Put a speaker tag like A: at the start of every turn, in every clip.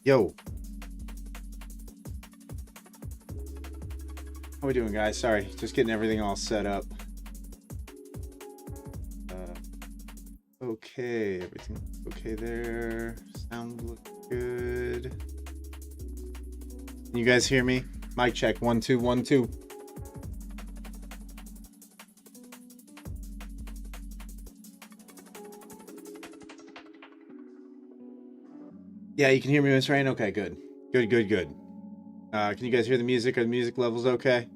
A: Yo. How we doing, guys? Sorry, just getting everything all set up. Okay, everything okay there. Sound looks good. Can you guys hear me? Mic check, 1 2 1 2. Yeah, you can hear me, Miss Rain? Okay, good. Good. Can you guys hear the music? Are the music levels okay?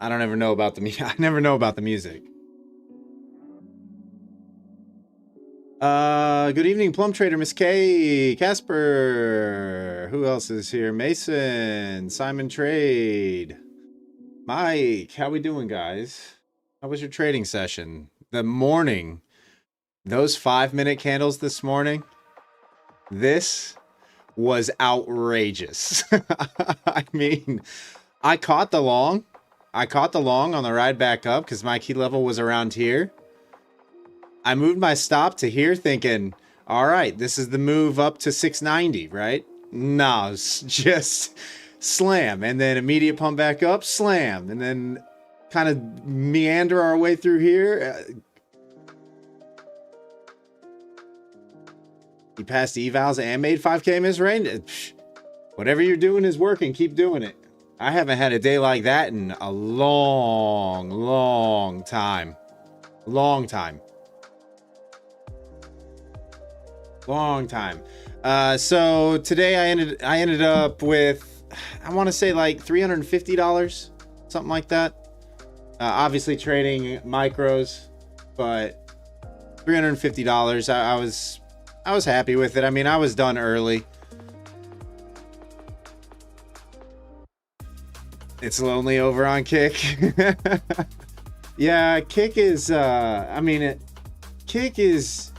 A: I don't ever know about the music. I never know about the music. Good evening, Plum Trader, Miss K, Casper. Who else is here? Mason, Simon Trade, Mike. How we doing, guys? How was your trading session? The morning, those 5-minute candles this morning. This was outrageous. I mean, I caught the long on the ride back up because my key level was around here. I moved my stop to here thinking, all right, this is the move up to 690, right? No, it's just slam. And then immediate pump back up, slam. And then kind of meander our way through here. You passed the evals and made 5K, Miss Rain. Whatever you're doing is working. Keep doing it. I haven't had a day like that in a long time. Long time. So today I ended up with, I want to say like $350, something like that. Obviously trading micros, but $350. I was happy with it. I mean, I was done early. It's lonely over on Kick. Yeah, Kick is, Kick is,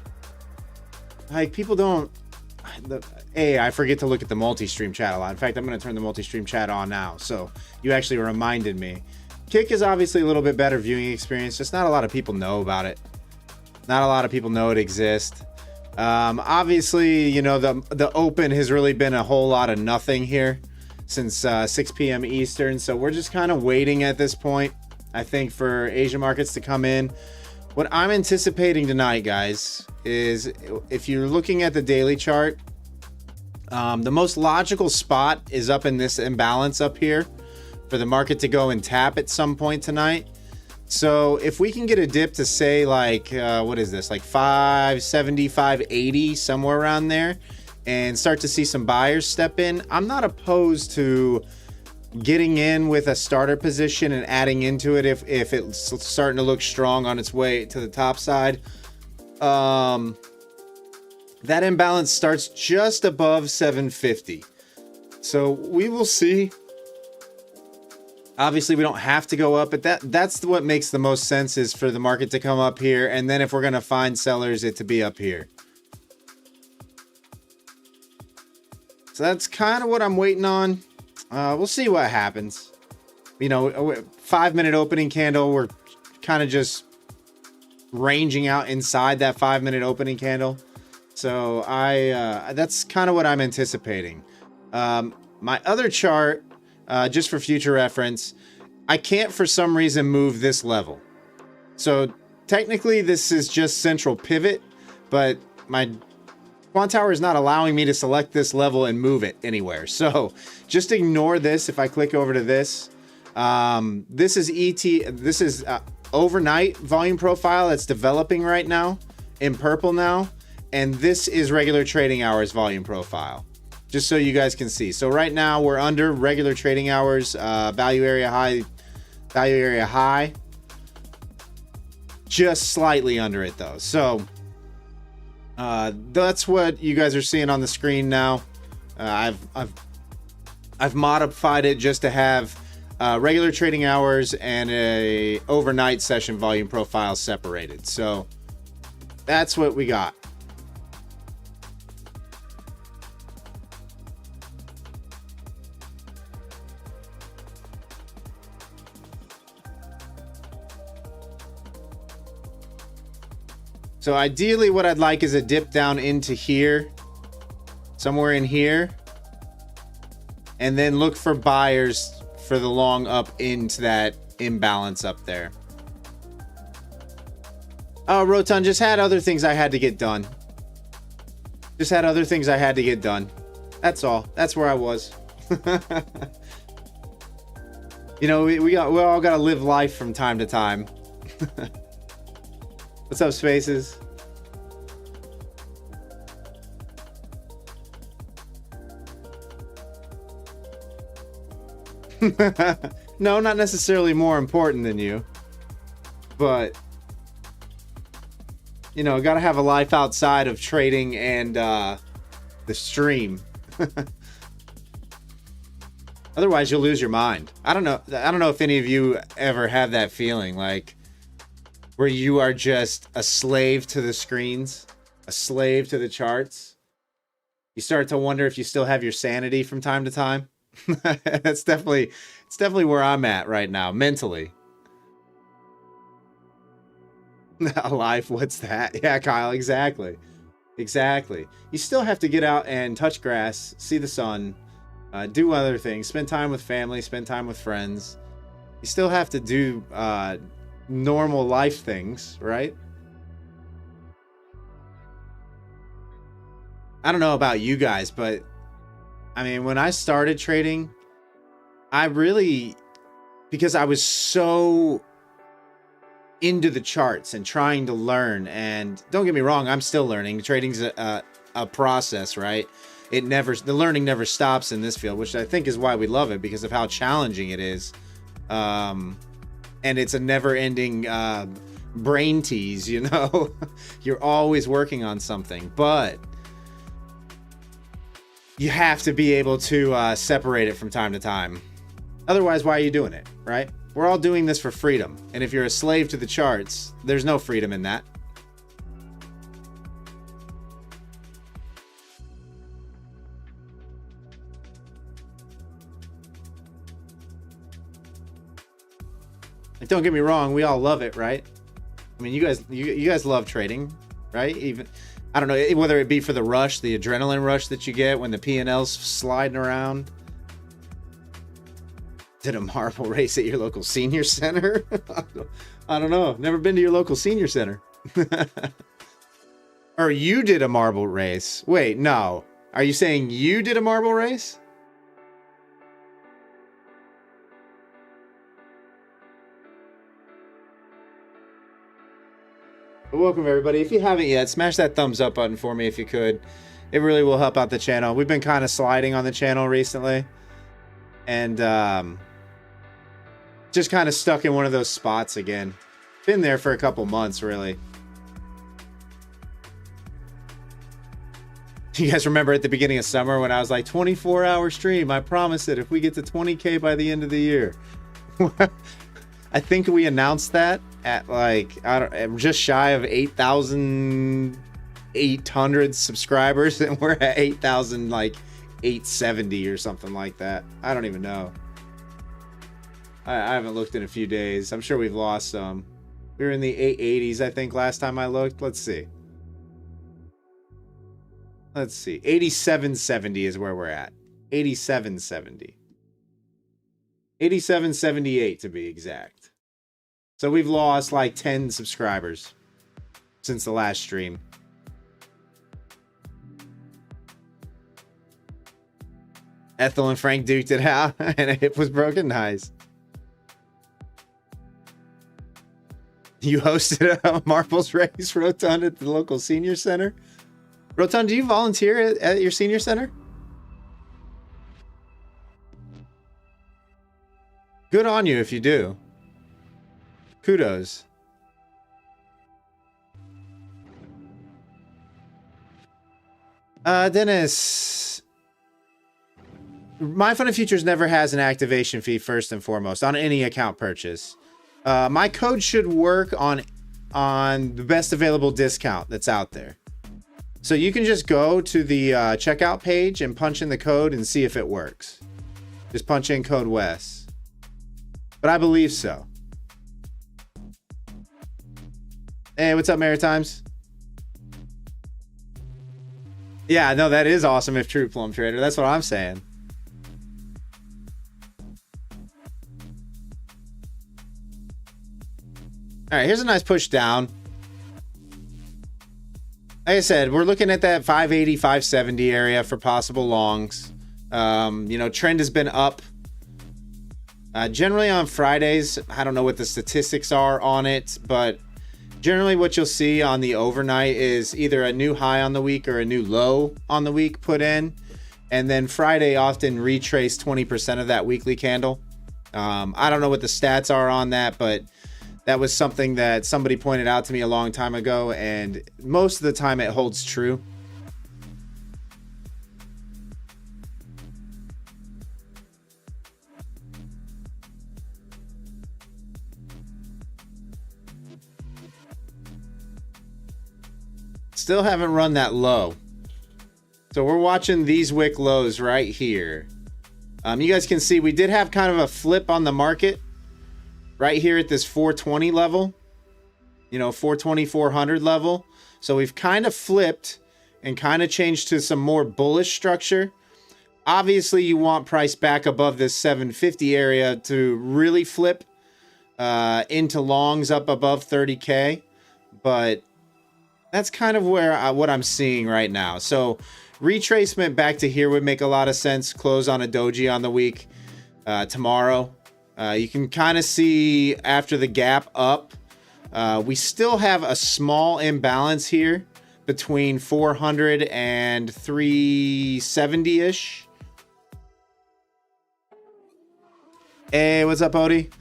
A: like, people don't, I forget to look at the multi-stream chat a lot. In fact, I'm going to turn the multi-stream chat on now. So you actually reminded me. Kick is obviously a little bit better viewing experience. Just not a lot of people know about it. Not a lot of people know it exists. Obviously, you know, the open has really been a whole lot of nothing here since 6 p.m. Eastern. So we're just kind of waiting at this point, I think, for Asian markets to come in. What I'm anticipating tonight, guys, is if you're looking at the daily chart, the most logical spot is up in this imbalance up here for the market to go and tap at some point tonight. So if we can get a dip to say like, what is this? Like 570, 580, somewhere around there, and start to see some buyers step in, I'm not opposed to getting in with a starter position and adding into it if it's starting to look strong on its way to the top side. That imbalance starts just above 750. So we will see. Obviously, we don't have to go up, but that's what makes the most sense, is for the market to come up here, and then if we're going to find sellers, it to be up here. So that's kind of what I'm waiting on. We'll see what happens. You know, 5-minute opening candle, we're kind of just ranging out inside that 5-minute opening candle. So that's kind of what I'm anticipating. My other chart, just for future reference, I can't for some reason move this level. So technically this is just central pivot, but my Quant Tower is not allowing me to select this level and move it anywhere. So just ignore this. If I click over to this, this is overnight volume profile that's developing right now in purple now. And this is regular trading hours volume profile, just so you guys can see. So right now we're under regular trading hours, value area high, just slightly under it though. So that's what you guys are seeing on the screen now. I've modified it just to have regular trading hours and a overnight session volume profile separated. So that's what we got. So ideally what I'd like is a dip down into here. somewhere in here, and then look for buyers for the long up into that imbalance up there. Oh, Rotund, just had other things I had to get done. Just had other things I had to get done. That's all. That's where I was. You know, we all got to live life from time to time. What's up, Spaces? No, not necessarily more important than you, but you know, got to have a life outside of trading and the stream. Otherwise, you'll lose your mind. I don't know if any of you ever have that feeling, like where you are just a slave to the screens, a slave to the charts. You start to wonder if you still have your sanity from time to time. It's definitely where I'm at right now, mentally. Life, what's that? Yeah, Kyle, exactly. You still have to get out and touch grass, see the sun, do other things, spend time with family, spend time with friends. You still have to do normal life things, right? I don't know about you guys, but I mean, when I started trading, I really, because I was so into the charts and trying to learn, and don't get me wrong, I'm still learning. Trading's a process, right? The learning never stops in this field, which I think is why we love it, because of how challenging it is. And it's a never-ending brain tease, you know? You're always working on something, but you have to be able to separate it from time to time. Otherwise, why are you doing it, right? We're all doing this for freedom. And if you're a slave to the charts, there's no freedom in that. Like, don't get me wrong, we all love it, right? I mean, you guys love trading, right? Even, I don't know, whether it be for the rush, the adrenaline rush that you get when the P&L's sliding around. Did a marble race at your local senior center? I don't know. Never been to your local senior center. Or you did a marble race. Wait, no. Are you saying you did a marble race? Welcome, everybody. If you haven't yet, smash that thumbs up button for me if you could. It really will help out the channel. We've been kind of sliding on the channel recently. And just kind of stuck in one of those spots again. Been there for a couple months, really. You guys remember at the beginning of summer when I was like, 24-hour stream, I promise it, if we get to 20K by the end of the year. I think we announced that at like, just shy of 8,800 subscribers, and we're at 8,000, like 870 or something like that. I don't even know. I haven't looked in a few days. I'm sure we've lost some. We were in the 880s, I think, last time I looked. Let's see. 8770 is where we're at. 8770. 8778 to be exact. So we've lost like 10 subscribers since the last stream. Ethel and Frank duked it out, and a hip was broken. Nice. You hosted a marbles race, Rotund, at the local senior center. Rotund, do you volunteer at your senior center? Good on you if you do. Kudos. Dennis. My Fun and Futures never has an activation fee first and foremost on any account purchase. My code should work on the best available discount that's out there. So you can just go to the checkout page and punch in the code and see if it works. Just punch in code WES. But I believe so. Hey, what's up, Maritimes? Yeah, no, that is awesome if true, Plum Trader. That's what I'm saying. All right, here's a nice push down. Like I said, we're looking at that 580, 570 area for possible longs. You know, trend has been up. Generally on Fridays, I don't know what the statistics are on it, but generally what you'll see on the overnight is either a new high on the week or a new low on the week put in. And then Friday often retrace 20% of that weekly candle. I don't know what the stats are on that, but that was something that somebody pointed out to me a long time ago, and most of the time it holds true. Still haven't run that low. So we're watching these wick lows right here. You guys can see we did have kind of a flip on the market right here at this 420 level, you know, 420, 400 level. So we've kind of flipped and kind of changed to some more bullish structure. Obviously, you want price back above this 750 area to really flip into longs up above 30K. But that's kind of where what I'm seeing right now. So retracement back to here would make a lot of sense. Close on a doji on the week tomorrow. You can kind of see after the gap up, we still have a small imbalance here between 400 and 370-ish. Hey, what's up, Odie?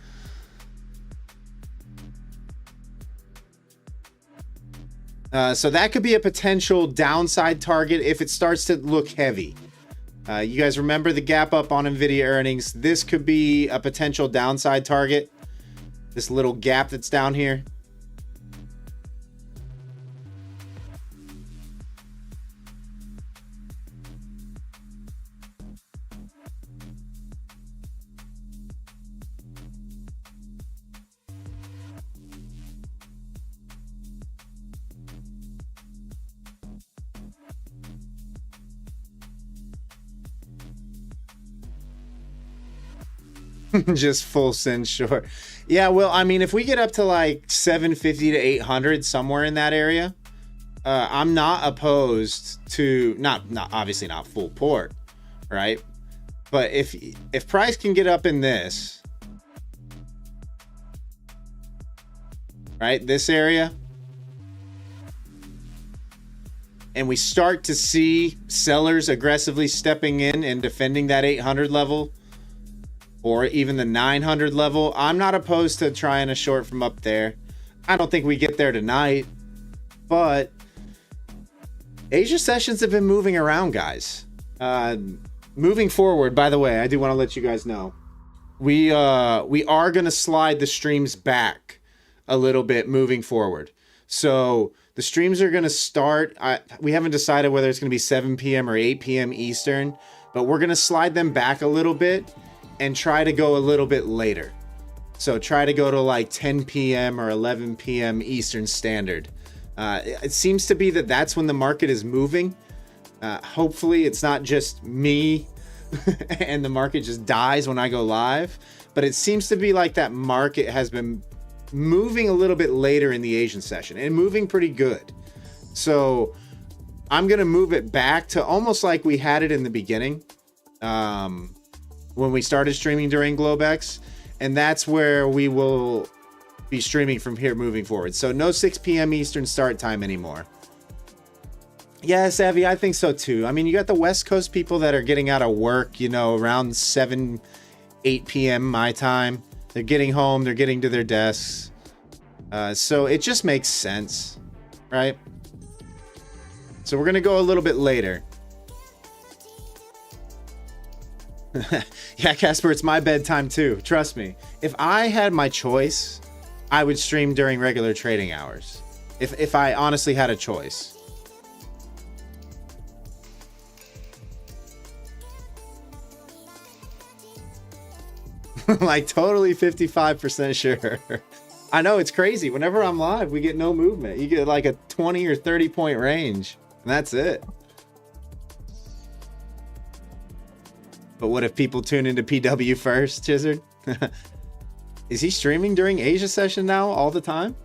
A: So that could be a potential downside target if it starts to look heavy. You guys remember the gap up on Nvidia earnings? This could be a potential downside target. This little gap that's down here. Just full send short. Yeah, well, I mean, if we get up to like 750 to 800, somewhere in that area, I'm not opposed to, not obviously not full port, right? But if price can get up in this, right, this area, and we start to see sellers aggressively stepping in and defending that 800 level, or even the 900 level, I'm not opposed to trying a short from up there. I don't think we get there tonight, but Asia sessions have been moving around, guys. Moving forward, by the way, I do want to let you guys know, we are going to slide the streams back a little bit moving forward. So the streams are going to start, we haven't decided whether it's going to be 7 p.m. or 8 p.m. Eastern, but we're going to slide them back a little bit and try to go a little bit later. So try to go to like 10 p.m. or 11 p.m. Eastern Standard. It seems to be that that's when the market is moving. Hopefully it's not just me and the market just dies when I go live, but it seems to be like that market has been moving a little bit later in the Asian session and moving pretty good. So I'm going to move it back to almost like we had it in the beginning. When we started streaming during Globex, and that's where we will be streaming from here moving forward. So no 6 p.m. Eastern start time anymore. Yeah, Savvy, I think so too. I mean, you got the West Coast people that are getting out of work, you know, around 7, 8 p.m. my time. They're getting home, they're getting to their desks. So it just makes sense, right? So we're going to go a little bit later. Yeah, Casper, it's my bedtime too. Trust me. If I had my choice, I would stream during regular trading hours. If I honestly had a choice. Like totally 55% sure. I know, it's crazy. Whenever I'm live, we get no movement. You get like a 20 or 30 point range, and that's it. But what if people tune into PW first, Chizard? Is he streaming during Asia session now all the time?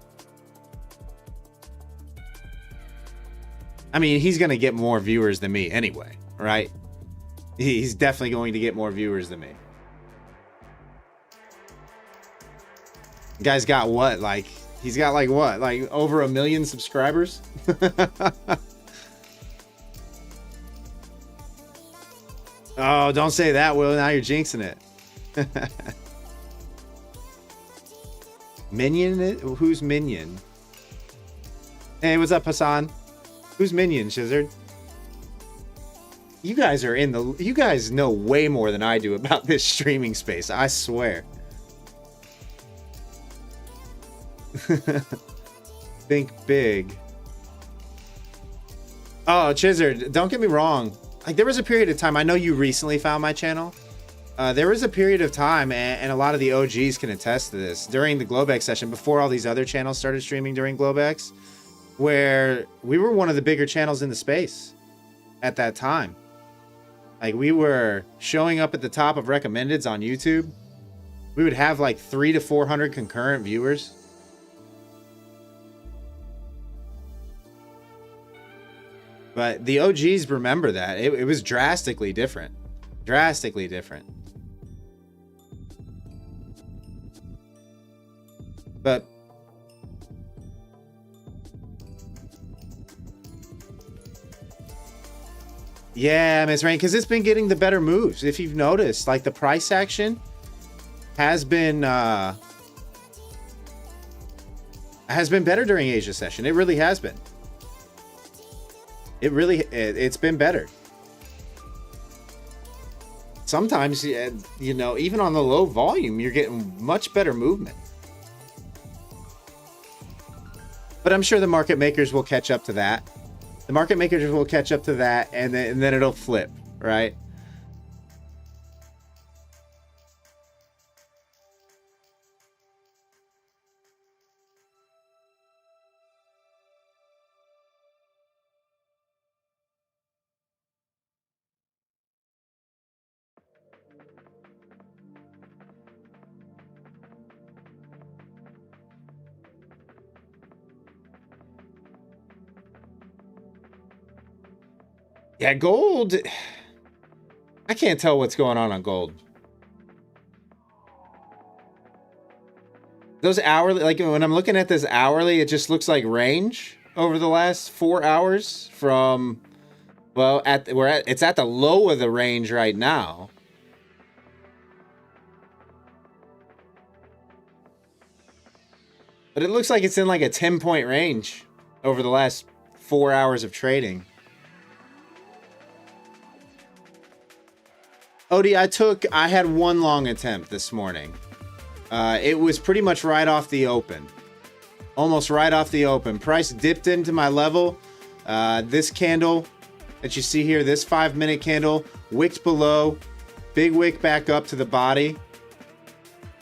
A: I mean, he's going to get more viewers than me anyway, right? He's definitely going to get more viewers than me. Guy's got what? Like, he's got like what? Like over 1 million subscribers? Oh, don't say that, Will. Now you're jinxing it. Minion? Who's Minion? Hey, what's up, Hassan? Who's Minion, Shizard? You guys are in the... You guys know way more than I do about this streaming space, I swear. Think big. Oh, Chizard, don't get me wrong. Like, there was a period of time... I know you recently found my channel. There was a period of time, and a lot of the OGs can attest to this, during the Globex session, before all these other channels started streaming during Globex, where we were one of the bigger channels in the space at that time. Like, we were showing up at the top of recommendeds on YouTube. We would have like 300 to 400 concurrent viewers. But the OGs remember that. It was drastically different. Drastically different. But yeah, Miss Rain, because it's been getting the better moves. If you've noticed, like the price action has been better during Asia session. It really has been. It's been better. Sometimes, you know, even on the low volume, you're getting much better movement. But I'm sure the market makers will catch up to that. The market makers will catch up to that, and then it'll flip, right? Yeah, gold. I can't tell what's going on gold. Those hourly, like when I'm looking at this hourly, it just looks like range over the last 4 hours from, well, it's at the low of the range right now. But it looks like it's in like a 10-point range over the last 4 hours of trading. Odie, I had one long attempt this morning. It was pretty much right off the open. Almost right off the open. Price dipped into my level. This candle that you see here, this 5-minute candle, wicked below. Big wick back up to the body.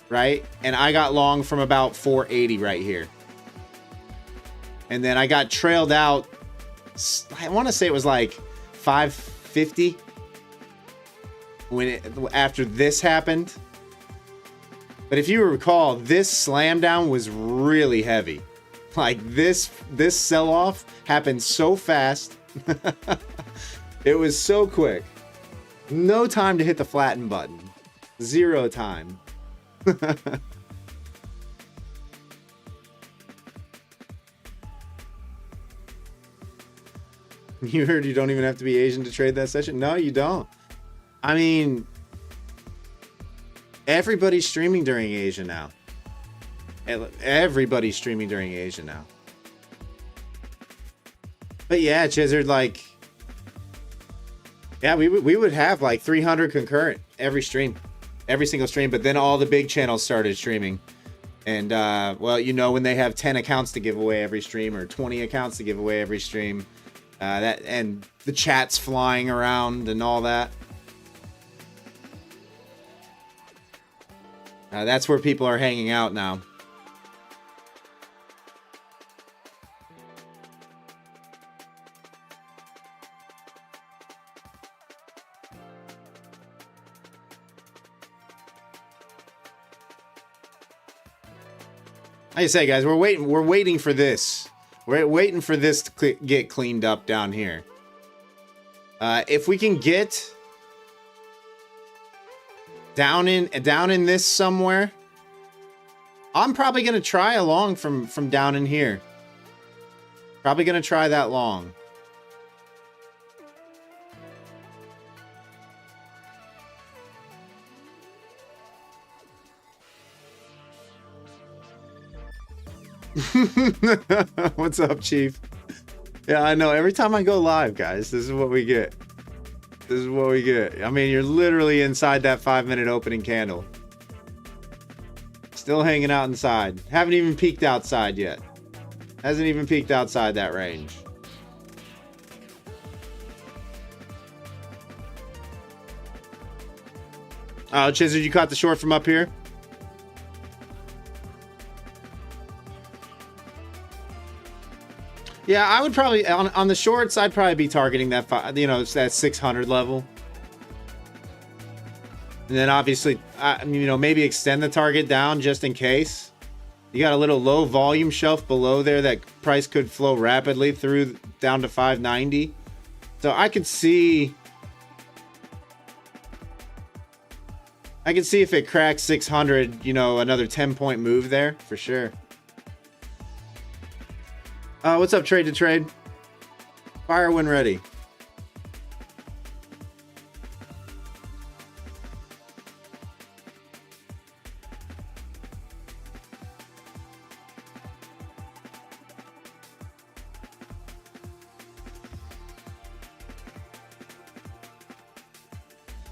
A: Right? And I got long from about 480 right here. And then I got trailed out. I want to say it was like 550. After this happened. But if you recall, this slam down was really heavy. Like this sell-off happened so fast. It was so quick. No time to hit the flatten button. Zero time. You heard you don't even have to be Asian to trade that session? No, you don't. I mean, everybody's streaming during Asia now. Everybody's streaming during Asia now. But yeah, Chizard, like, yeah, we would have like 300 concurrent every stream, every single stream. But then all the big channels started streaming, and well, you know, when they have 10 accounts to give away every stream or 20 accounts to give away every stream, that and the chat's flying around and all that. That's where people are hanging out now. I say, guys, we're waiting for this. We're waiting for this to get cleaned up down here. If we can get down in this somewhere, I'm probably gonna try a long from down in here. Probably gonna try that long. What's up, Chief? Yeah, I know. Every time I go live, guys, this is what we get. This is what we get. I mean, you're literally inside that 5-minute opening candle. Still hanging out inside. Haven't even peeked outside yet. Hasn't even peeked outside that range. Oh, Chizard, you caught the short from up here? Yeah, I would probably on the shorts. I'd probably be targeting that that 600 level, and then obviously, maybe extend the target down just in case. You got a little low volume shelf below there that price could flow rapidly through down to 590. So I could see if it cracks 600, another 10-point move there for sure. What's up, Trade to Trade? Fire when ready.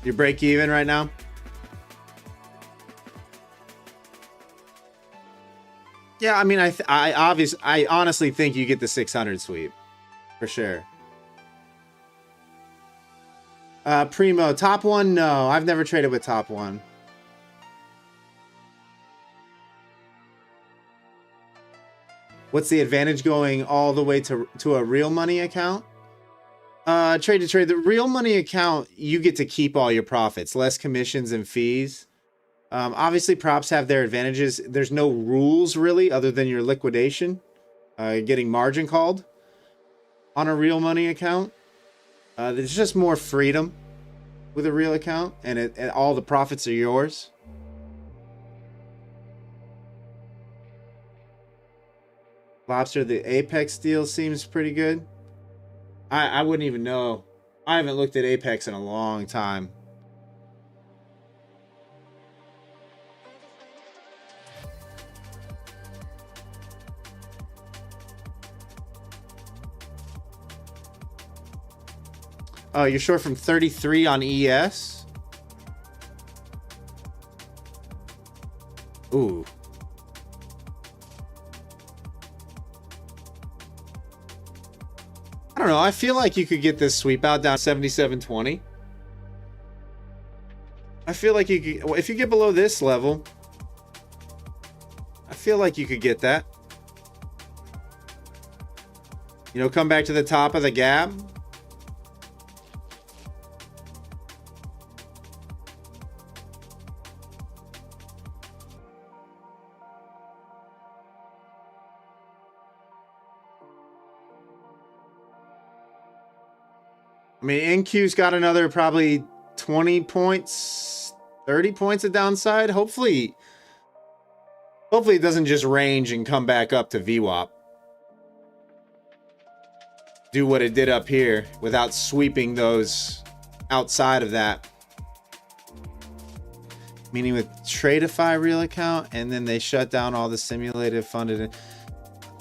A: You break even right now? Yeah, I mean, I honestly think you get the 600 sweep for sure. Primo, top one? No, I've never traded with top one. What's the advantage going all the way to a real money account? Trade to trade. The real money account, you get to keep all your profits, less commissions and fees. Obviously, props have their advantages. There's no rules really other than your liquidation, getting margin called on a real money account. There's just more freedom with a real account, and all the profits are yours. Lobster, the Apex deal seems pretty good. I wouldn't even know. I haven't looked at Apex in a long time. Oh, you're short from 33 on ES? Ooh. I don't know. I feel like you could get this sweep out down 77.20. I feel like you could, well, if you get below this level, I feel like you could get that. Come back to the top of the gap. I mean, NQ's got another probably 20 points, 30 points of downside. Hopefully it doesn't just range and come back up to VWAP. Do what it did up here without sweeping those outside of that. Meaning with Tradeify real account, and then they shut down all the simulated funded.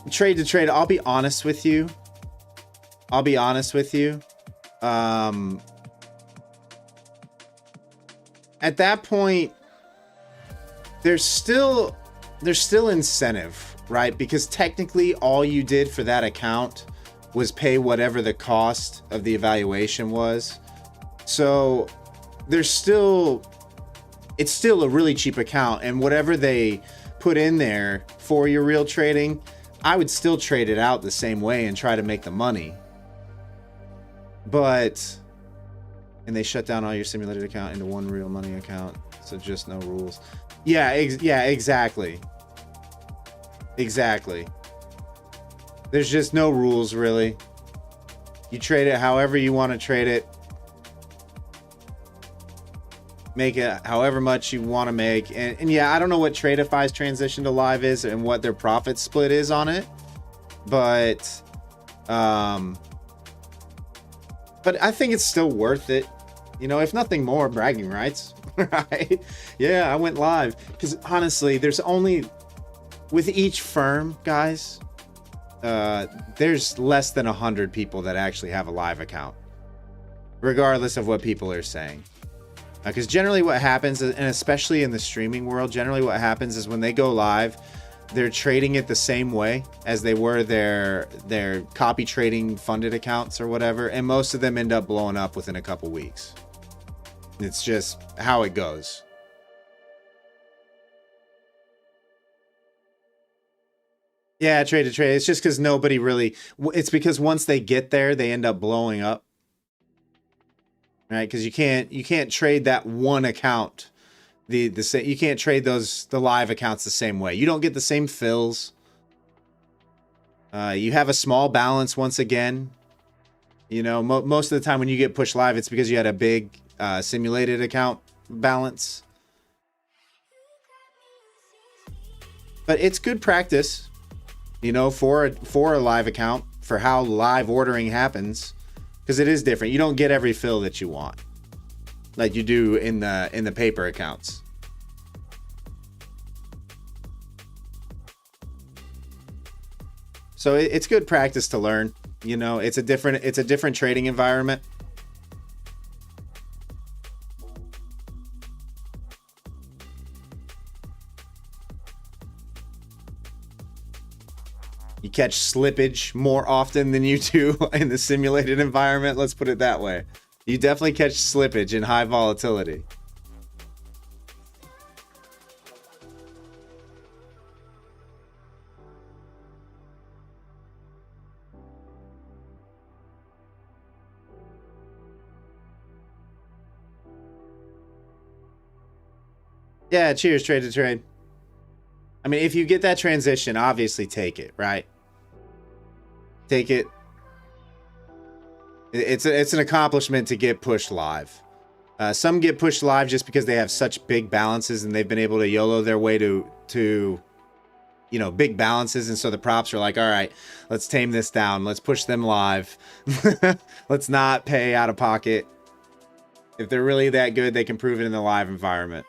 A: Trade to trade, I'll be honest with you. At that point, there's still incentive, right? Because technically all you did for that account was pay whatever the cost of the evaluation was. So it's still a really cheap account, and whatever they put in there for your real trading, I would still trade it out the same way and try to make the money. And they shut down all your simulated account into one real money account, so just no rules. Yeah, exactly. Exactly. There's just no rules, really. You trade it however you want to trade it. Make it however much you want to make. And yeah, I don't know what Tradeify's transition to live is and what their profit split is on it. But I think it's still worth it. You know, if nothing more, bragging rights. Right? Yeah, I went live. Because honestly, there's only... With each firm, guys, there's less than 100 people that actually have a live account. Regardless of what people are saying. Because generally what happens, and especially in the streaming world, generally what happens is when they go live, they're trading it the same way as they were their copy trading funded accounts or whatever. And most of them end up blowing up within a couple weeks. It's just how it goes. Yeah, trade to trade. It's just because nobody really... It's because once they get there, they end up blowing up. Right? Because you can't trade that one account. You can't trade the live accounts the same way. You don't get the same fills. You have a small balance once again. You know, most of the time when you get pushed live, it's because you had a big simulated account balance. But it's good practice. You know, for a live account, for how live ordering happens, because it is different. You don't get every fill that you want, like you do in the paper accounts. So it's good practice to learn. You know, it's a different trading environment. You catch slippage more often than you do in the simulated environment. Let's put it that way. You definitely catch slippage in high volatility. Yeah, cheers, trade to trade. I mean, if you get that transition, obviously take it, right? Take it. It's an accomplishment to get pushed live. Some get pushed live just because they have such big balances and they've been able to YOLO their way to you know, big balances, and so the props are like, all right, let's tame this down. Let's push them live. Let's not pay out of pocket. If they're really that good, they can prove it in the live environment.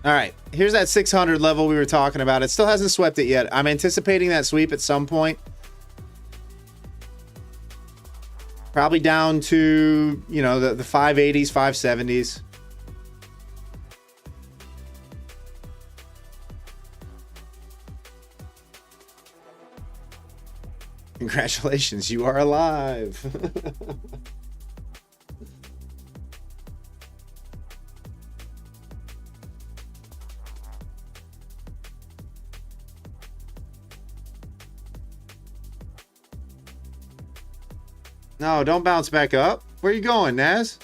A: All right, here's that 600 level we were talking about. It still hasn't swept it yet. I'm anticipating that sweep at some point. Probably down to, you know, the 580s, 570s. Congratulations, you are alive. No, don't bounce back up. Where are you going, Naz?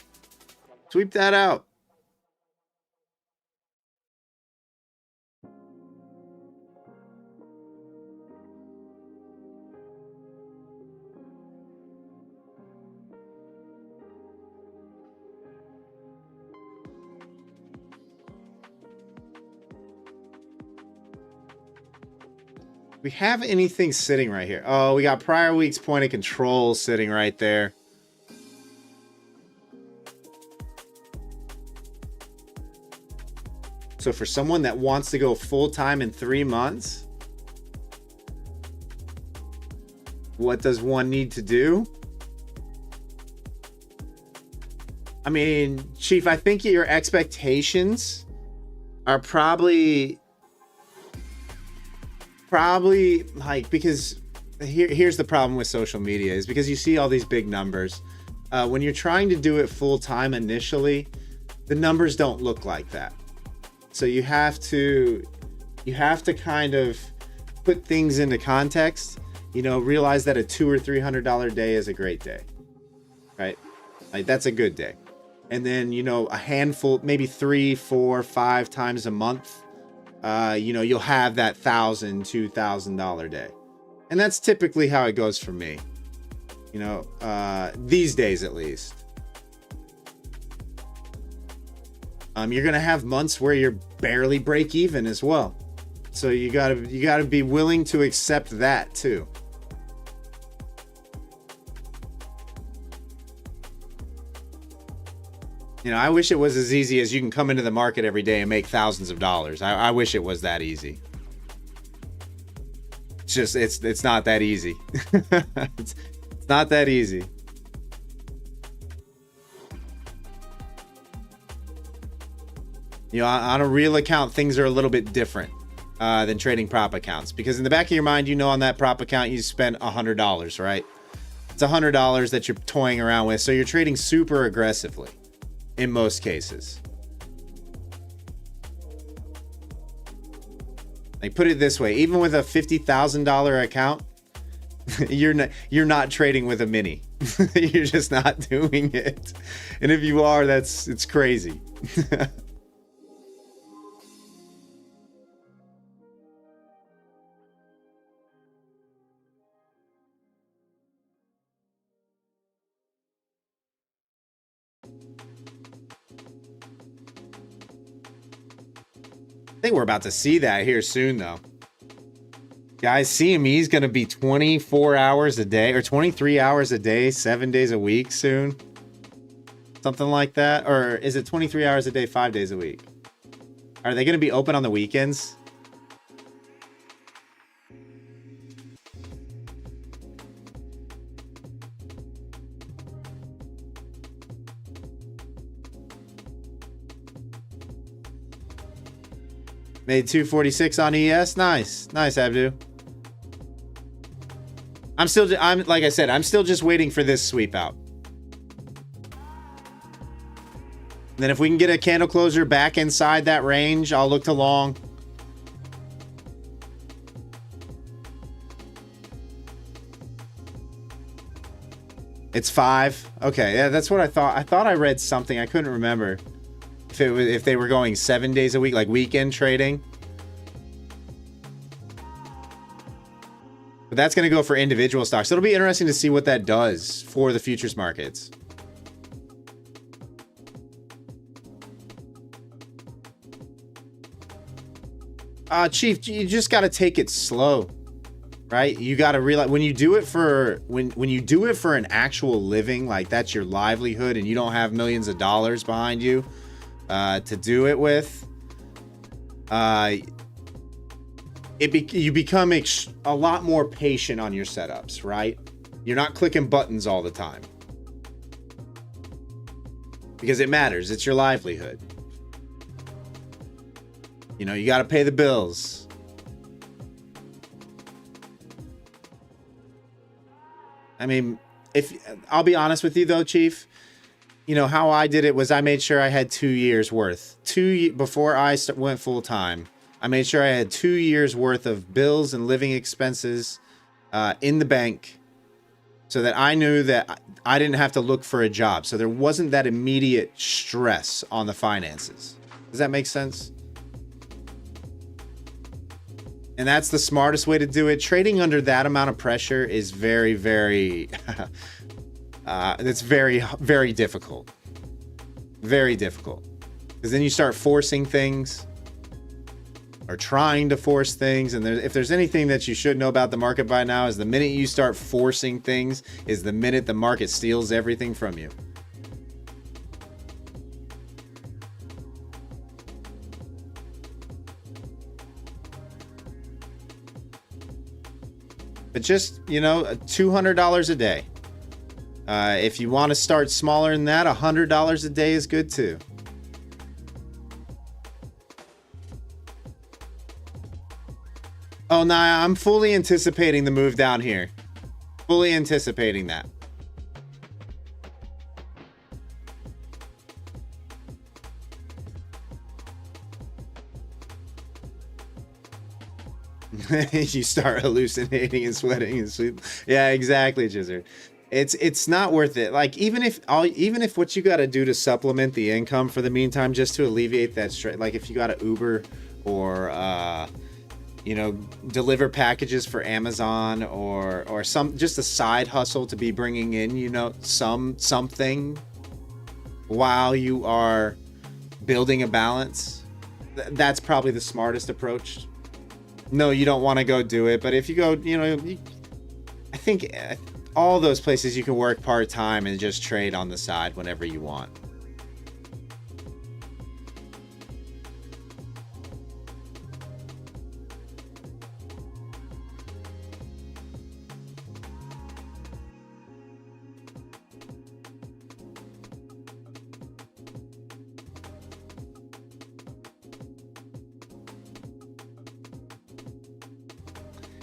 A: Sweep that out. We have anything sitting right here? Oh, we got prior week's point of control sitting right there. So for someone that wants to go full-time in 3 months, what does one need to do? I mean, Chief, I think your expectations are probably like, because here's the problem with social media, is because you see all these big numbers, When you're trying to do it full time initially, the numbers don't look like that. So you have to kind of put things into context. You know, realize that a $200 or $300 day is a great day, right? Like that's a good day. And then, you know, a handful, maybe 3, 4, 5 times a month, you know, you'll have that $1,000, $2,000 day. And that's typically how it goes for me, you know, these days at least. You're going to have months where you're barely break even as well. So you gotta be willing to accept that too. You know, I wish it was as easy as you can come into the market every day and make thousands of dollars. I wish it was that easy. It's just, it's not that easy. It's not that easy. You know, on a real account, things are a little bit different than trading prop accounts, because in the back of your mind, you know, on that prop account, you spent $100, right? It's $100 that you're toying around with. So you're trading super aggressively in most cases. Like, put it this way, even with a $50,000 account, you're not trading with a mini. You're just not doing it. And if you are, it's crazy. I think we're about to see that here soon, though. Guys, CME is going to be 24 hours a day or 23 hours a day, 7 days a week soon. Something like that. Or is it 23 hours a day, 5 days a week? Are they going to be open on the weekends? Made 246 on ES. Nice. Nice, Abdu. I'm like I said, I'm still just waiting for this sweep out. And then if we can get a candle closure back inside that range, I'll look to long. It's 5. Okay, yeah, that's what I thought. I thought I read something. I couldn't remember if they were going 7 days a week, like weekend trading. But that's going to go for individual stocks. So it'll be interesting to see what that does for the futures markets. Chief, you just got to take it slow, right? You got to realize when you do it for when you do it for an actual living, like that's your livelihood, and you don't have millions of dollars behind you to do it with, you become a lot more patient on your setups, right? You're not clicking buttons all the time because it matters. It's your livelihood. You know, you got to pay the bills. I mean, I'll be honest with you though, Chief, you know, how I did it was I made sure I had 2 years worth. Before I went full time, I made sure I had 2 years worth of bills and living expenses in the bank so that I knew that I didn't have to look for a job. So there wasn't that immediate stress on the finances. Does that make sense? And that's the smartest way to do it. Trading under that amount of pressure is very, very, it's very, very difficult. Very difficult. Because then you start forcing things or trying to force things. And if there's anything that you should know about the market by now is the minute you start forcing things is the minute the market steals everything from you. But just, you know, $200 a day. If you want to start smaller than that, $100 a day is good too. Oh, nah, I'm fully anticipating the move down here. Fully anticipating that. You start hallucinating and sweating and sleep. Yeah, exactly, Jizzard. It's not worth it. Like even if what you got to do to supplement the income for the meantime, just to alleviate that stress, like if you got to Uber or you know, deliver packages for Amazon or some just a side hustle to be bringing in, you know, something while you are building a balance, that's probably the smartest approach. No, you don't want to go do it, but if you go, you know, I think all those places you can work part-time and just trade on the side whenever you want.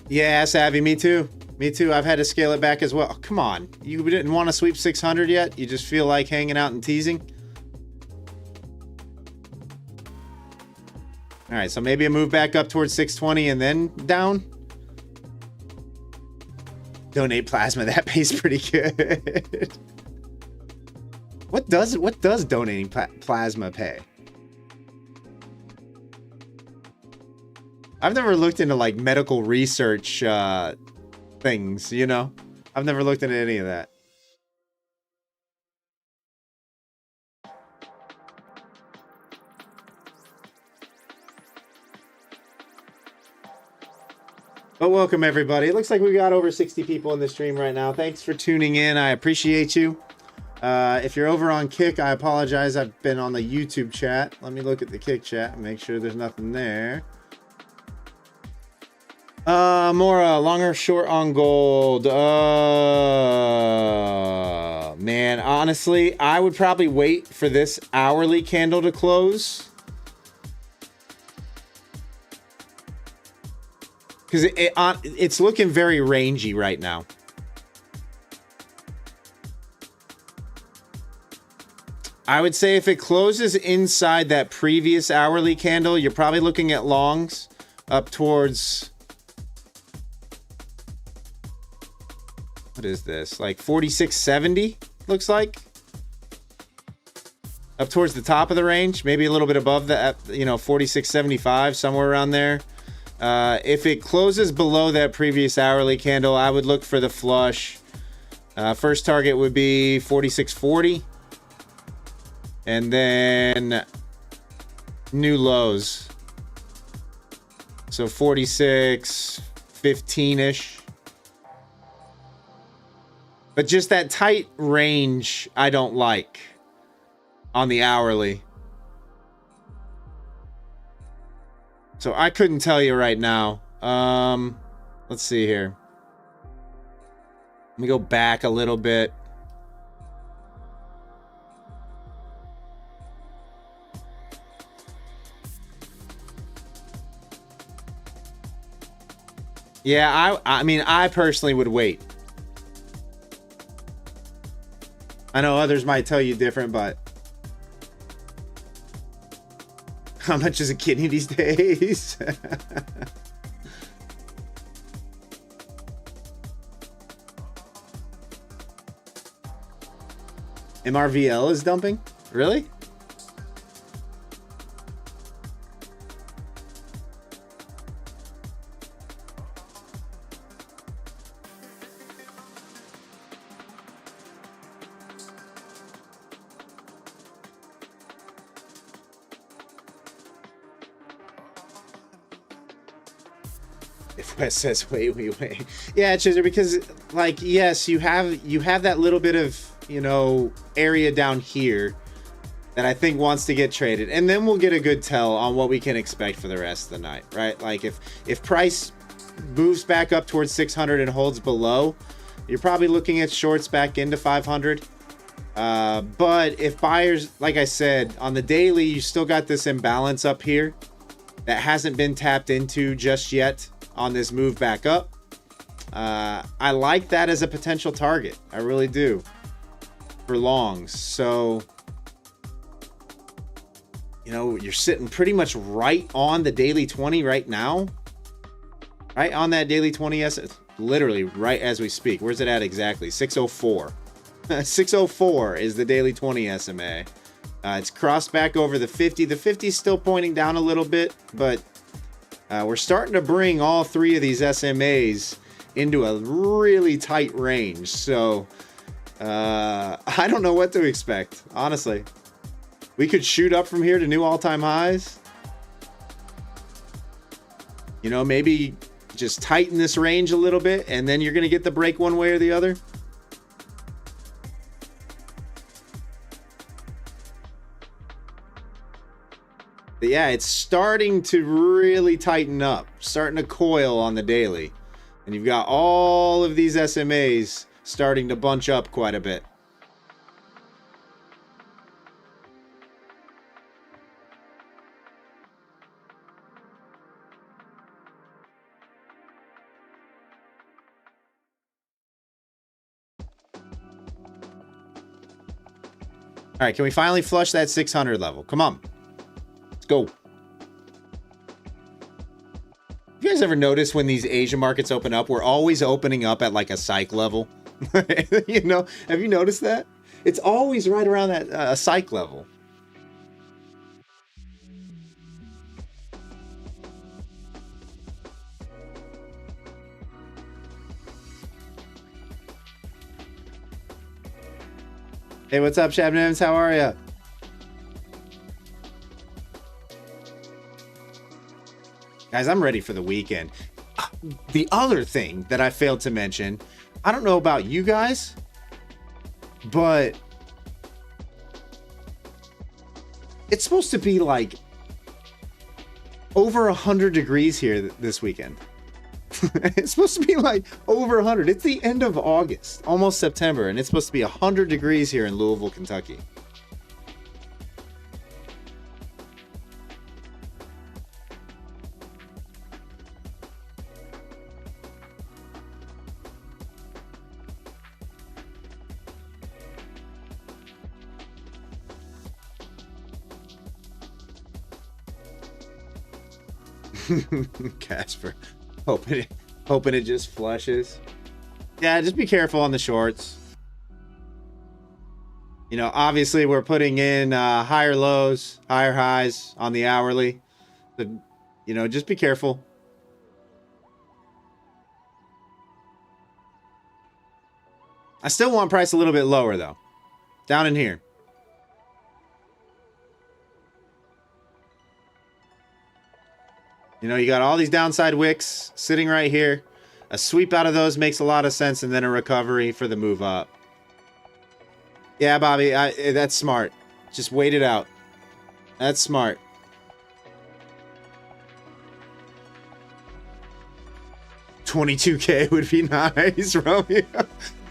A: Yeah, Savvy, me too. Me too. I've had to scale it back as well. Oh, come on. You didn't want to sweep 600 yet? You just feel like hanging out and teasing? All right, so maybe a move back up towards 620 and then down. Donate plasma. That pays pretty good. What does donating plasma pay? I've never looked into like medical research things, you know? I've never looked into any of that. But welcome everybody. It looks like we got over 60 people in the stream right now. Thanks for tuning in. I appreciate you. If you're over on Kick, I apologize. I've been on the YouTube chat. Let me look at the Kick chat and make sure there's nothing there. More long or short on gold. Man, honestly, I would probably wait for this hourly candle to close. Because it's looking very rangy right now. I would say if it closes inside that previous hourly candle, you're probably looking at longs up towards... What is this? Like 46.70 looks like. Up towards the top of the range, maybe a little bit above that, you know, 46.75, somewhere around there. If it closes below that previous hourly candle, I would look for the flush. First target would be 46.40. And then new lows. So 46.15-ish. But just that tight range, I don't like on the hourly. So I couldn't tell you right now. Let's see here. Let me go back a little bit. Yeah, I mean, I personally would wait. I know others might tell you different, but how much is a kidney these days? MRVL is dumping? Really? Wes says wait. Yeah, Chizer, because like yes, you have that little bit of, you know, area down here that I think wants to get traded, and then we'll get a good tell on what we can expect for the rest of the night, right? Like if price moves back up towards 600 and holds below, you're probably looking at shorts back into 500. But if buyers, like I said, on the daily, you still got this imbalance up here that hasn't been tapped into just yet on this move back up. I like that as a potential target. I really do. For longs. So, you know, you're sitting pretty much right on the daily 20 right now. Right on that daily 20 literally right as we speak. Where's it at exactly? 604. 604 is the daily 20 SMA. It's crossed back over the 50. The 50 is still pointing down a little bit, but we're starting to bring all three of these SMAs into a really tight range. So I don't know what to expect, honestly. We could shoot up from here to new all-time highs. You know, maybe just tighten this range a little bit, and then you're going to get the break one way or the other. But yeah, it's starting to really tighten up, starting to coil on the daily. And you've got all of these SMAs starting to bunch up quite a bit. All right, can we finally flush that 600 level? Come on. Let's go. You guys ever notice when these Asian markets open up, we're always opening up at like a psych level? You know, have you noticed that? It's always right around that psych level. Hey, what's up, Shabnams? How are ya? Guys, I'm ready for the weekend. The other thing that I failed to mention, I don't know about you guys, but it's supposed to be like over 100 degrees here this weekend. It's supposed to be like over 100. It's the end of August, almost September, and it's supposed to be 100 degrees here in Louisville, Kentucky. Casper, hoping it just flushes. Yeah, just be careful on the shorts. You know, obviously we're putting in higher lows, higher highs on the hourly. So, you know, just be careful. I still want price a little bit lower though. Down in here. You know, you got all these downside wicks sitting right here. A sweep out of those makes a lot of sense, and then a recovery for the move up. Yeah, Bobby, that's smart. Just wait it out. That's smart. $22K would be nice, Romeo.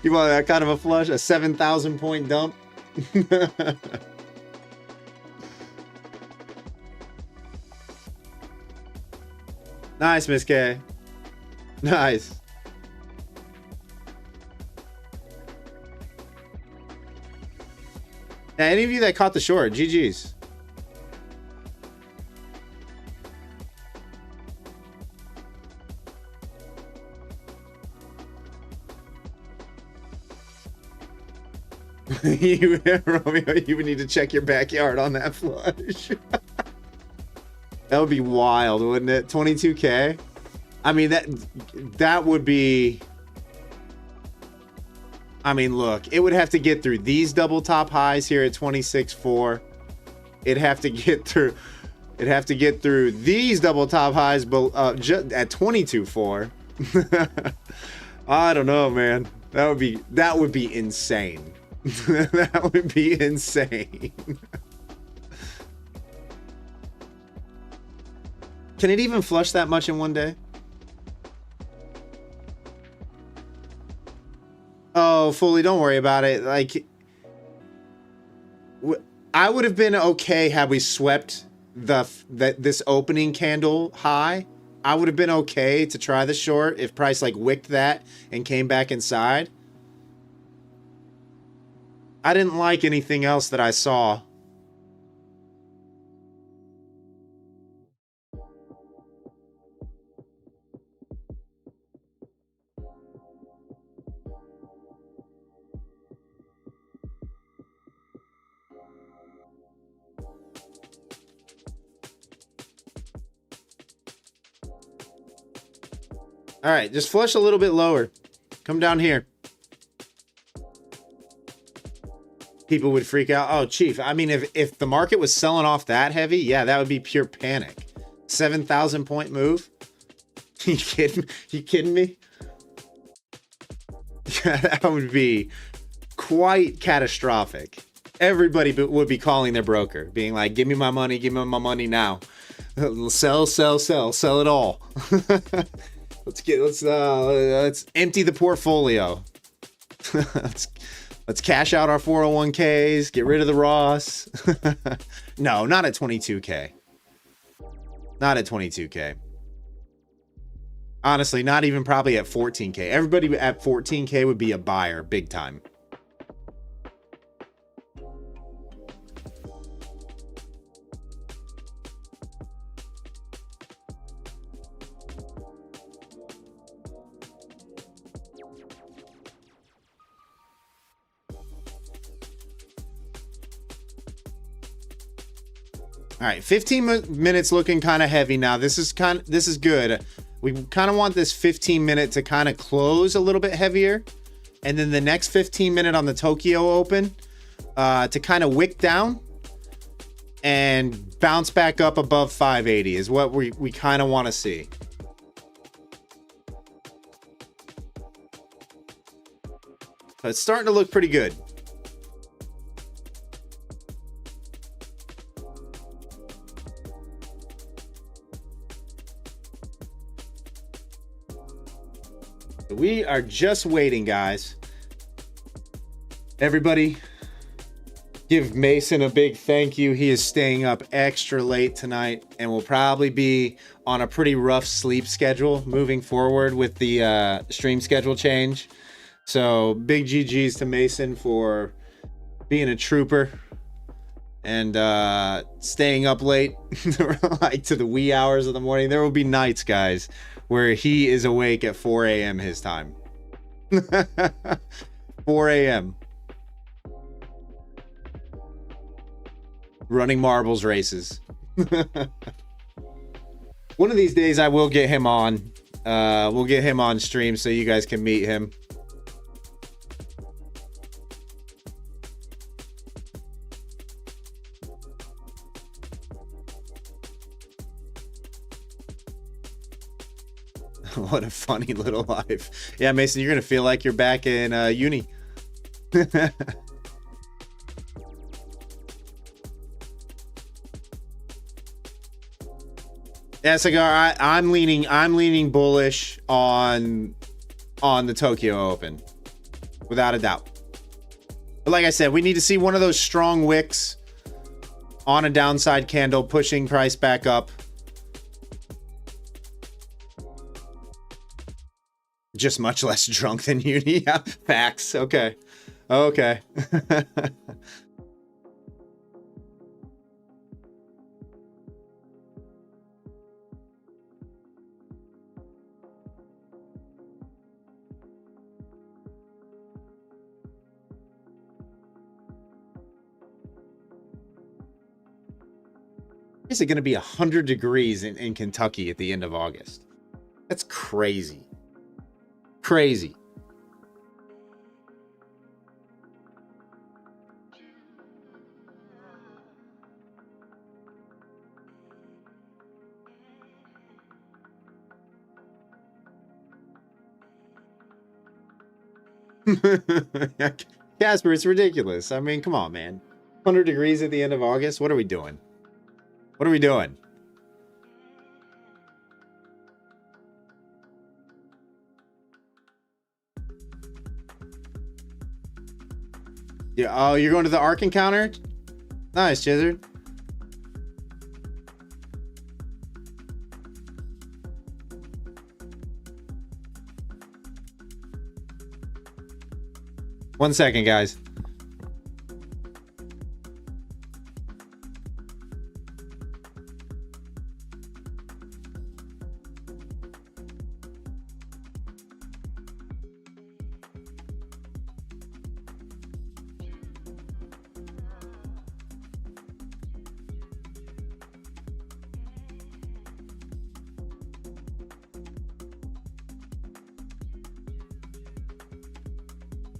A: You want that kind of a flush? A 7,000 point dump? Nice, Miss K. Nice. Now, any of you that caught the short, GG's. Romeo, you would need to check your backyard on that flush. That would be wild, wouldn't it? 22K? I mean, that would be... I mean, look, it would have to get through these double top highs here at 26.4. It'd have to get through... It'd have to get through these double top highs just at 22.4. I don't know, man. That would be insane. That would be insane. Can it even flush that much in one day? Oh, fully, don't worry about it. Like, I would have been okay had we swept this opening candle high. I would have been okay to try the short if price like wicked that and came back inside. I didn't like anything else that I saw. All right, just flush a little bit lower. Come down here. People would freak out. Oh, Chief, I mean, if the market was selling off that heavy, yeah, that would be pure panic. 7,000 point move. You kidding me? Yeah, that would be quite catastrophic. Everybody would be calling their broker, being like, give me my money now. Sell it all. Let's empty the portfolio. Let's cash out our 401ks, get rid of the Ross. No, not at 22K. Not at 22K. Honestly, not even probably at 14K. Everybody at 14K would be a buyer, big time. All right, 15 minutes looking kind of heavy now. This is good. We kind of want this 15-minute to kind of close a little bit heavier, and then the next 15-minute on the Tokyo Open to kind of wick down and bounce back up above 580 is what we kind of want to see. So it's starting to look pretty good. We are just waiting, guys. Everybody, give Mason a big thank you. He is staying up extra late tonight and will probably be on a pretty rough sleep schedule moving forward with the stream schedule change. So big GGs to Mason for being a trooper and staying up late like to the wee hours of the morning. There will be nights, guys, where he is awake at 4 a.m. his time. 4 a.m. running marbles races. One of these days I will get him on. We'll get him on stream so you guys can meet him. What a funny little life. Yeah, Mason, you're gonna feel like you're back in uni. Yeah, Cigar, I'm leaning bullish on the Tokyo Open, without a doubt. But like I said, we need to see one of those strong wicks on a downside candle, pushing price back up. Just much less drunk than uni. Yeah, facts. Okay. Okay. Is it going to be 100 degrees in Kentucky at the end of August? That's crazy. Crazy. Casper, it's ridiculous. I mean, come on, man. 100 degrees at the end of August? What are we doing? What are we doing? Yeah, oh, you're going to the Arc Encounter? Nice, Jizzard. One second, guys.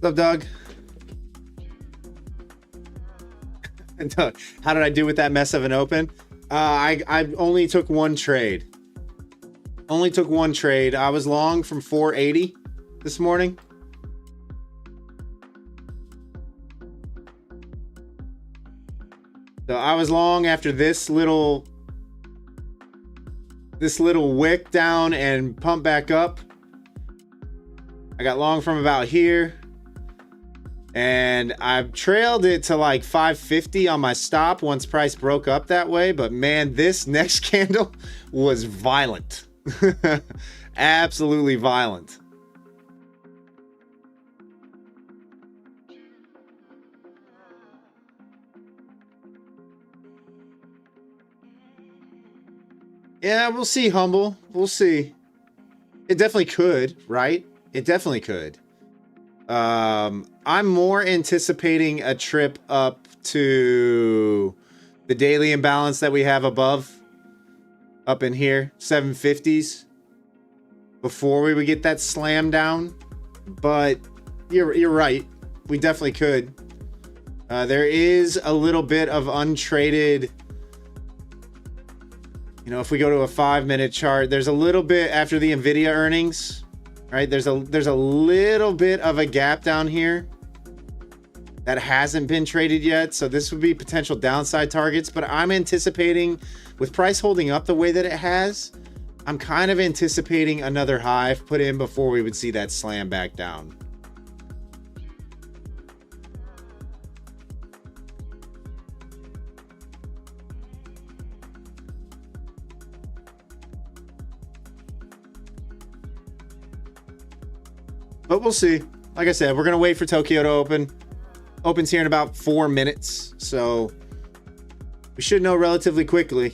A: What's up, Doug? Doug, how did I do with that mess of an open? I only took one trade. Only took one trade. I was long from 480 this morning. So I was long after this little wick down and pump back up. I got long from about here. And I've trailed it to like 550 on my stop once price broke up that way. But man, this next candle was violent. Absolutely violent. Yeah, we'll see, Humble. We'll see. It definitely could, right? It definitely could. I'm more anticipating a trip up to the daily imbalance that we have above, up in here, 750s, before we would get that slam down. But you're right. We definitely could. There is a little bit of untraded. You know, if we go to a 5-minute chart, there's a little bit after the Nvidia earnings, right? There's a little bit of a gap down here that hasn't been traded yet. So this would be potential downside targets, but I'm anticipating with price holding up the way that it has, I'm kind of anticipating another high put in before we would see that slam back down. But we'll see. Like I said, we're going to wait for Tokyo to open. Opens here in about 4 minutes. So we should know relatively quickly.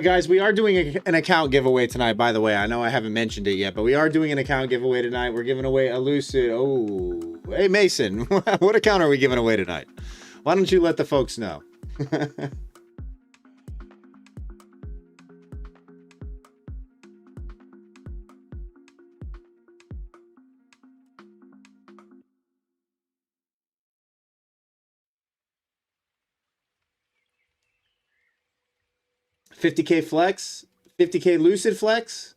A: Guys, we are doing an account giveaway tonight, by the way. I know I haven't mentioned it yet, but we are doing an account giveaway tonight. We're giving away a Lucid. Oh, hey, Mason, what account are we giving away tonight? Why don't you let the folks know? $50K flex, $50K Lucid flex.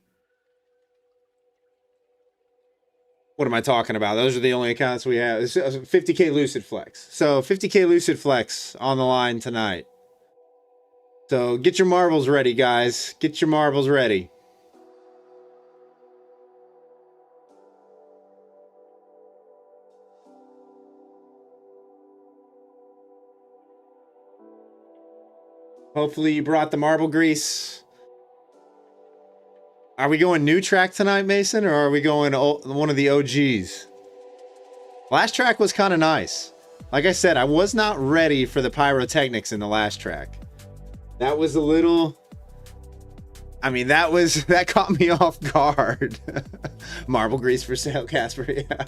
A: What am I talking about? Those are the only accounts we have. It's 50K Lucid flex. So 50K Lucid flex on the line tonight. So get your marbles ready, guys. Get your marbles ready. Hopefully you brought the marble grease. Are we going new track tonight, Mason, or are we going one of the OGs? Last track was kind of nice. Like I said, I was not ready for the pyrotechnics in the last track. That was a little... I mean, that caught me off guard. Marble grease for sale, Casper. Yeah.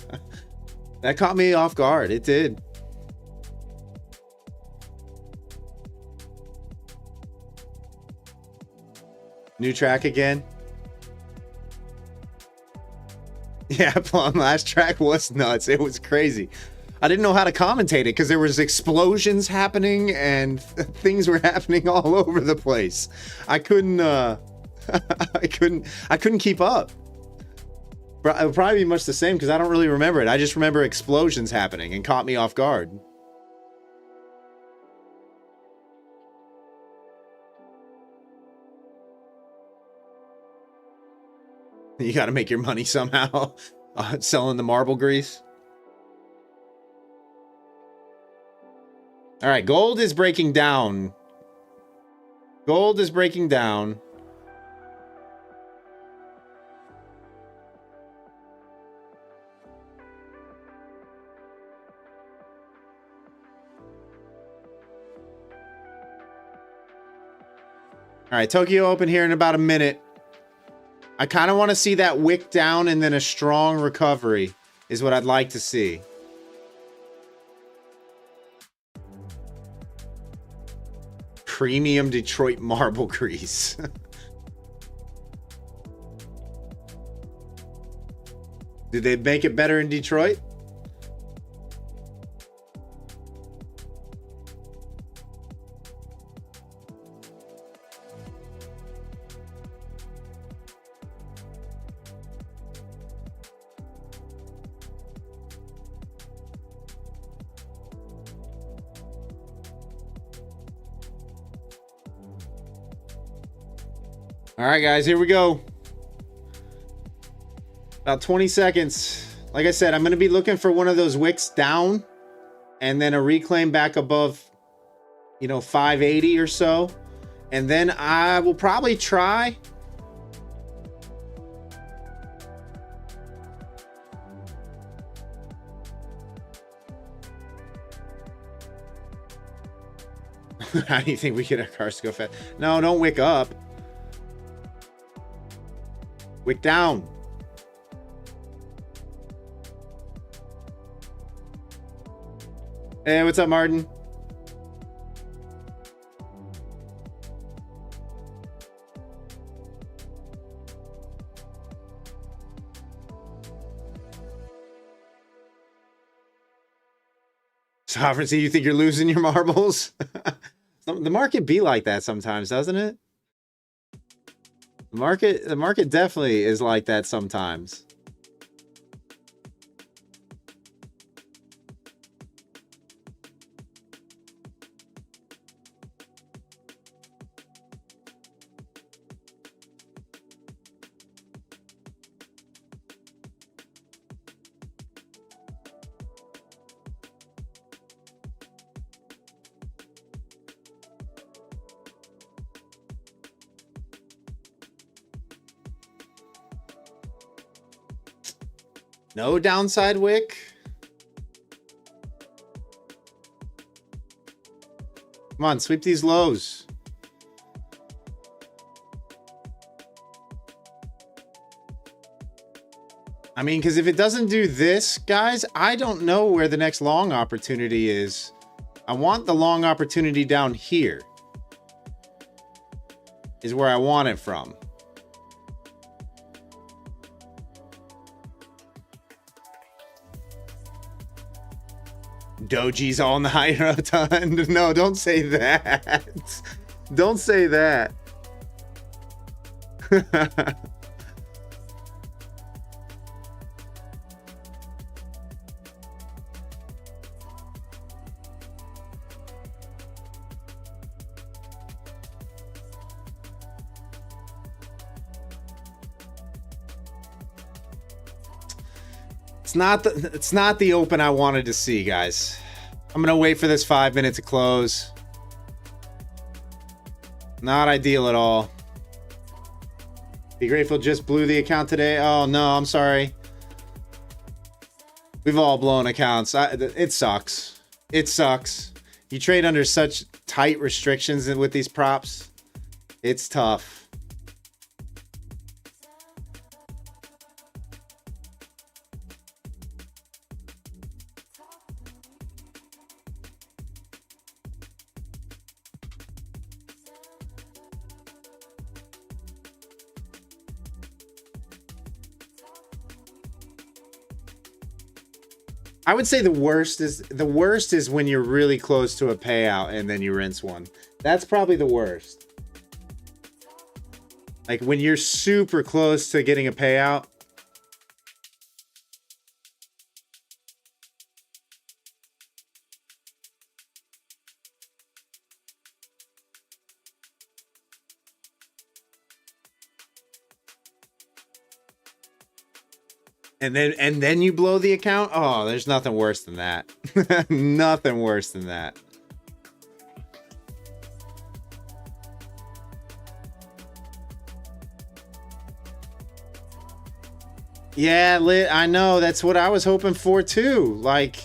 A: That caught me off guard. It did. New track again. Yeah, Plum, last track was nuts. It was crazy. I didn't know how to commentate it because there was explosions happening and things were happening all over the place. I couldn't I couldn't keep up. It would probably be much the same because I don't really remember it. I just remember explosions happening and caught me off guard. You got to make your money somehow selling the marble grease. All right, gold is breaking down. Gold is breaking down. All right, Tokyo Open here in about a minute. I kind of want to see that wick down and then a strong recovery is what I'd like to see. Premium Detroit marble grease. Did they make it better in Detroit? All right, guys, here we go. About 20 seconds. Like I said, I'm going to be looking for one of those wicks down and then a reclaim back above, you know, 580 or so. And then I will probably try. How do you think we get our cars to go fast? No, don't wick up. Wick down. Hey, what's up, Martin? Sovereignty, you think you're losing your marbles? The market be like that sometimes, doesn't it? The market definitely is like that sometimes. No downside wick. Come on, sweep these lows. I mean, because if it doesn't do this, guys, I don't know where the next long opportunity is. I want the long opportunity down here. Is where I want it from. Doji's all in the high rotund. No, don't say that. Don't say that. It's not the open I wanted to see, guys. I'm gonna wait for this 5 minute to close. Not ideal at all. Be grateful just blew the account today. Oh no, I'm sorry. We've all blown accounts. It sucks. It sucks. You trade under such tight restrictions with these props. It's tough. I would say the worst is when you're really close to a payout and then you rinse one. That's probably the worst. Like when you're super close to getting a payout. And then you blow the account. Oh, there's nothing worse than that. Nothing worse than that. Yeah, lit. I know. That's what I was hoping for too. Like,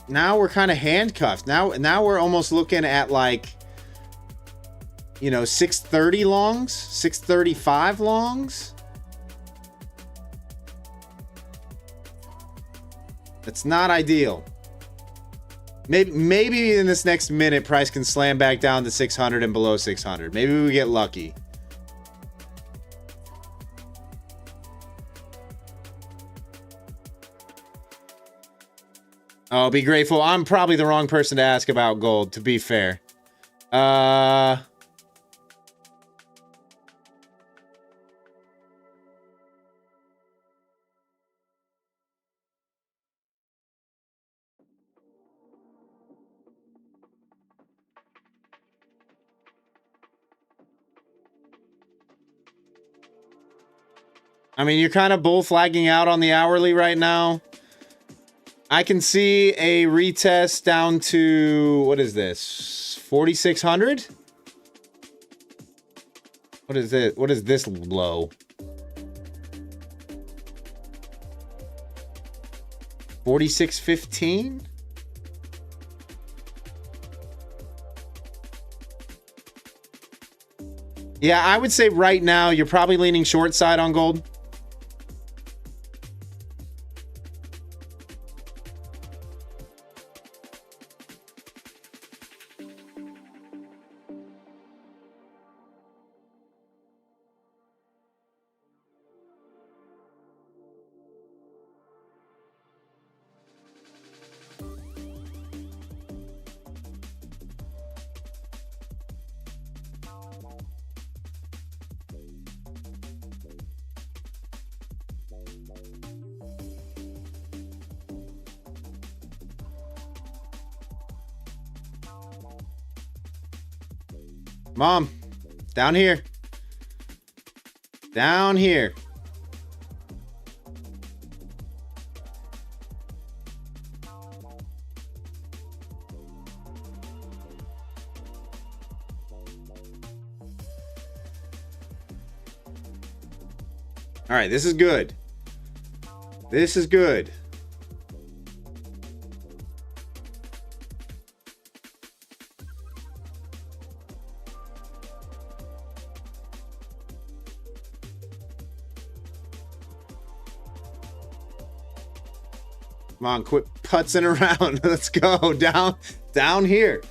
A: now we're kind of handcuffed. Now we're almost looking at like, you know, 630 longs, 635 longs. That's not ideal. Maybe in this next minute, price can slam back down to 600 and below 600. Maybe we get lucky. Oh, be grateful. I'm probably the wrong person to ask about gold, to be fair. I mean, you're kind of both flagging out on the hourly right now. I can see a retest down to, what is this? 4,600? What is it? What is this low? 4,615? Yeah, I would say right now you're probably leaning short side on gold. Mom, down here. Down here. All right, this is good. This is good. Come on, quit putzing around. Let's go down here.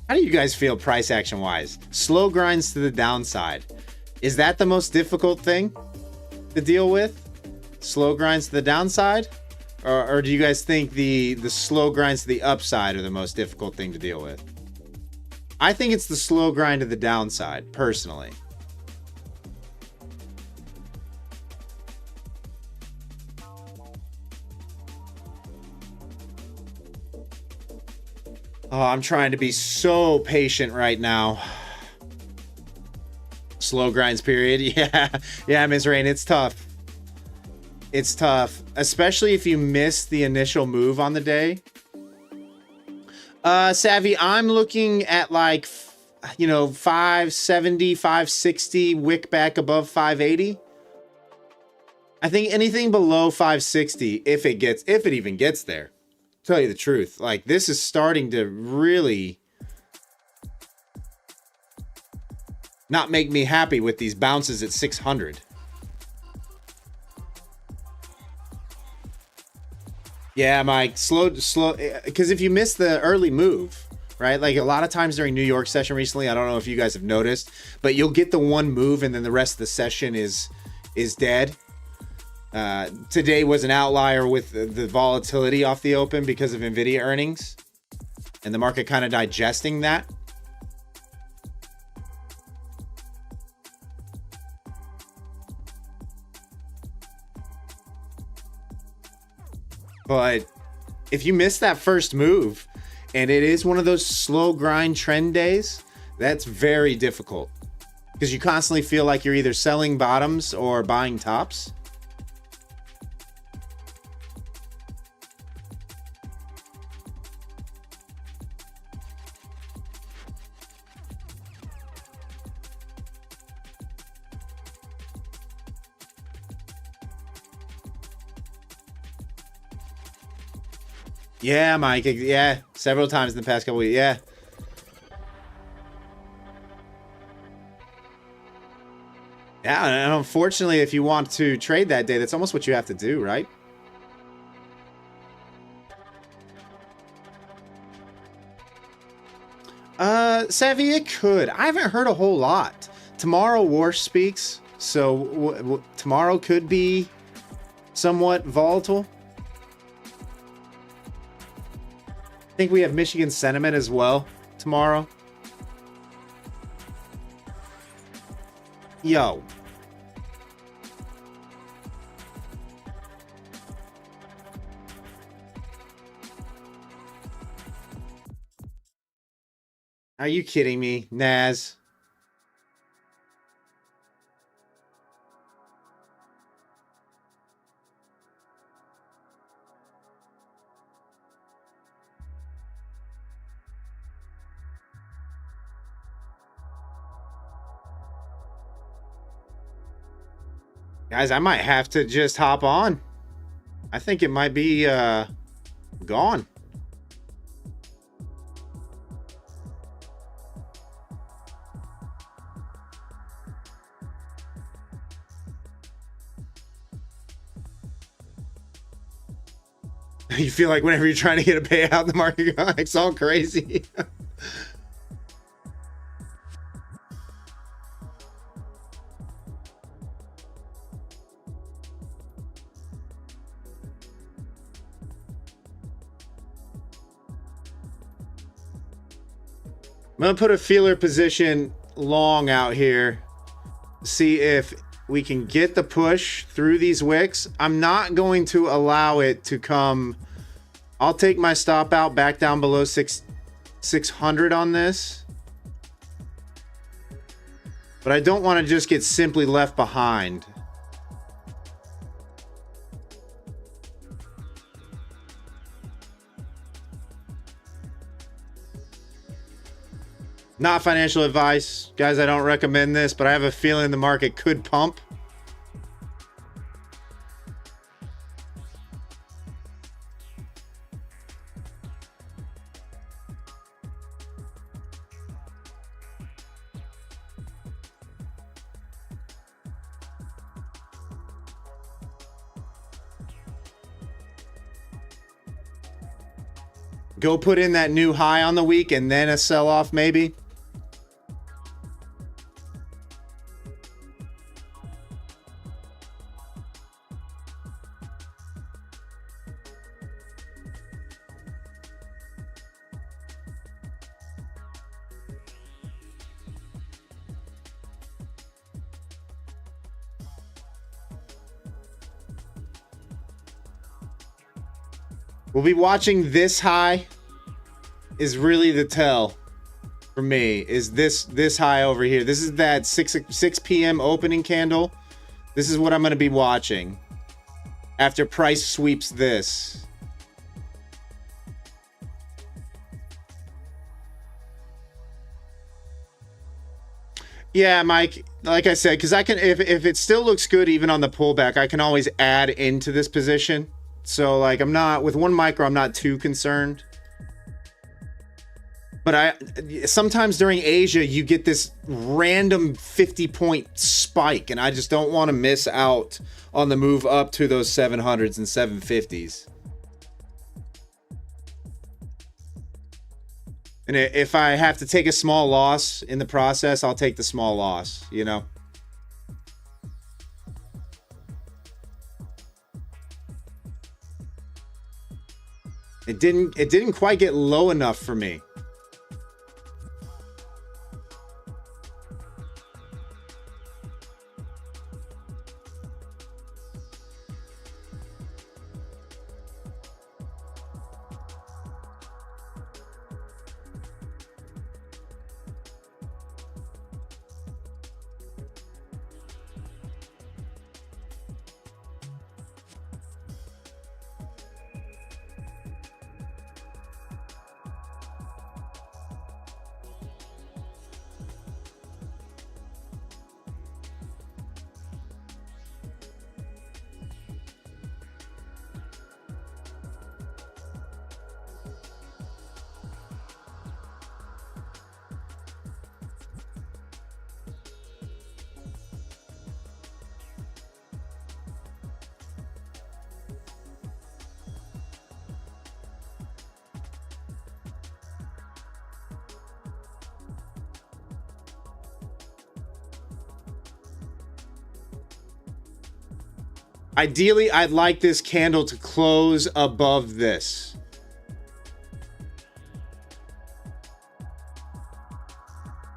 A: How do you guys feel price action wise? Slow grinds to the downside. Is that the most difficult thing to deal with? Slow grinds to the downside? Or do you guys think the slow grinds to the upside are the most difficult thing to deal with? I think it's the slow grind to the downside, personally. Oh, I'm trying to be so patient right now. Slow grinds period. Yeah, Ms. Rain, it's tough. It's tough, especially if you miss the initial move on the day. Savvy, I'm looking at like, you know, 570, 560, wick back above 580. I think anything below 560, if it even gets there. Tell you the truth, like this is starting to really not make me happy with these bounces at 600. Yeah, Mike, slow, because if you miss the early move, right? Like a lot of times during New York session recently, I don't know if you guys have noticed, but you'll get the one move and then the rest of the session is dead. Today was an outlier with the volatility off the open because of NVIDIA earnings and the market kind of digesting that. But if you miss that first move and it is one of those slow grind trend days, that's very difficult Because you constantly feel like you're either selling bottoms or buying tops. Yeah, Mike. Yeah, several times in the past couple weeks. Yeah. Yeah, and unfortunately, if you want to trade that day, that's almost what you have to do, right? Savvy, it could. I haven't heard a whole lot. Tomorrow, War speaks, so tomorrow could be somewhat volatile. I think we have Michigan sentiment as well tomorrow. Yo. Are you kidding me, Naz? Guys, I might have to just hop on. I think it might be gone. You feel like whenever you're trying to get a payout, the market it's all crazy. I'm going to put a feeler position long out here. See if we can get the push through these wicks. I'm not going to allow it to come. I'll take my stop out back down below 600 on this. But I don't want to just get simply left behind. Not financial advice. Guys, I don't recommend this, but I have a feeling the market could pump. Go put in that new high on the week and then a sell-off maybe. We'll be watching this high is really the tell for me, is this high over here. This is that 6 p.m. opening candle. This is what I'm going to be watching after price sweeps this. Yeah, Mike, like I said, because I can, if it still looks good even on the pullback, I can always add into this position. So, like, I'm not, with 1 micro, I'm not too concerned. But sometimes during Asia, you get this random 50-point spike, and I just don't want to miss out on the move up to those 700s and 750s. And if I have to take a small loss in the process, I'll take the small loss, you know? It didn't quite get low enough for me. Ideally, I'd like this candle to close above this.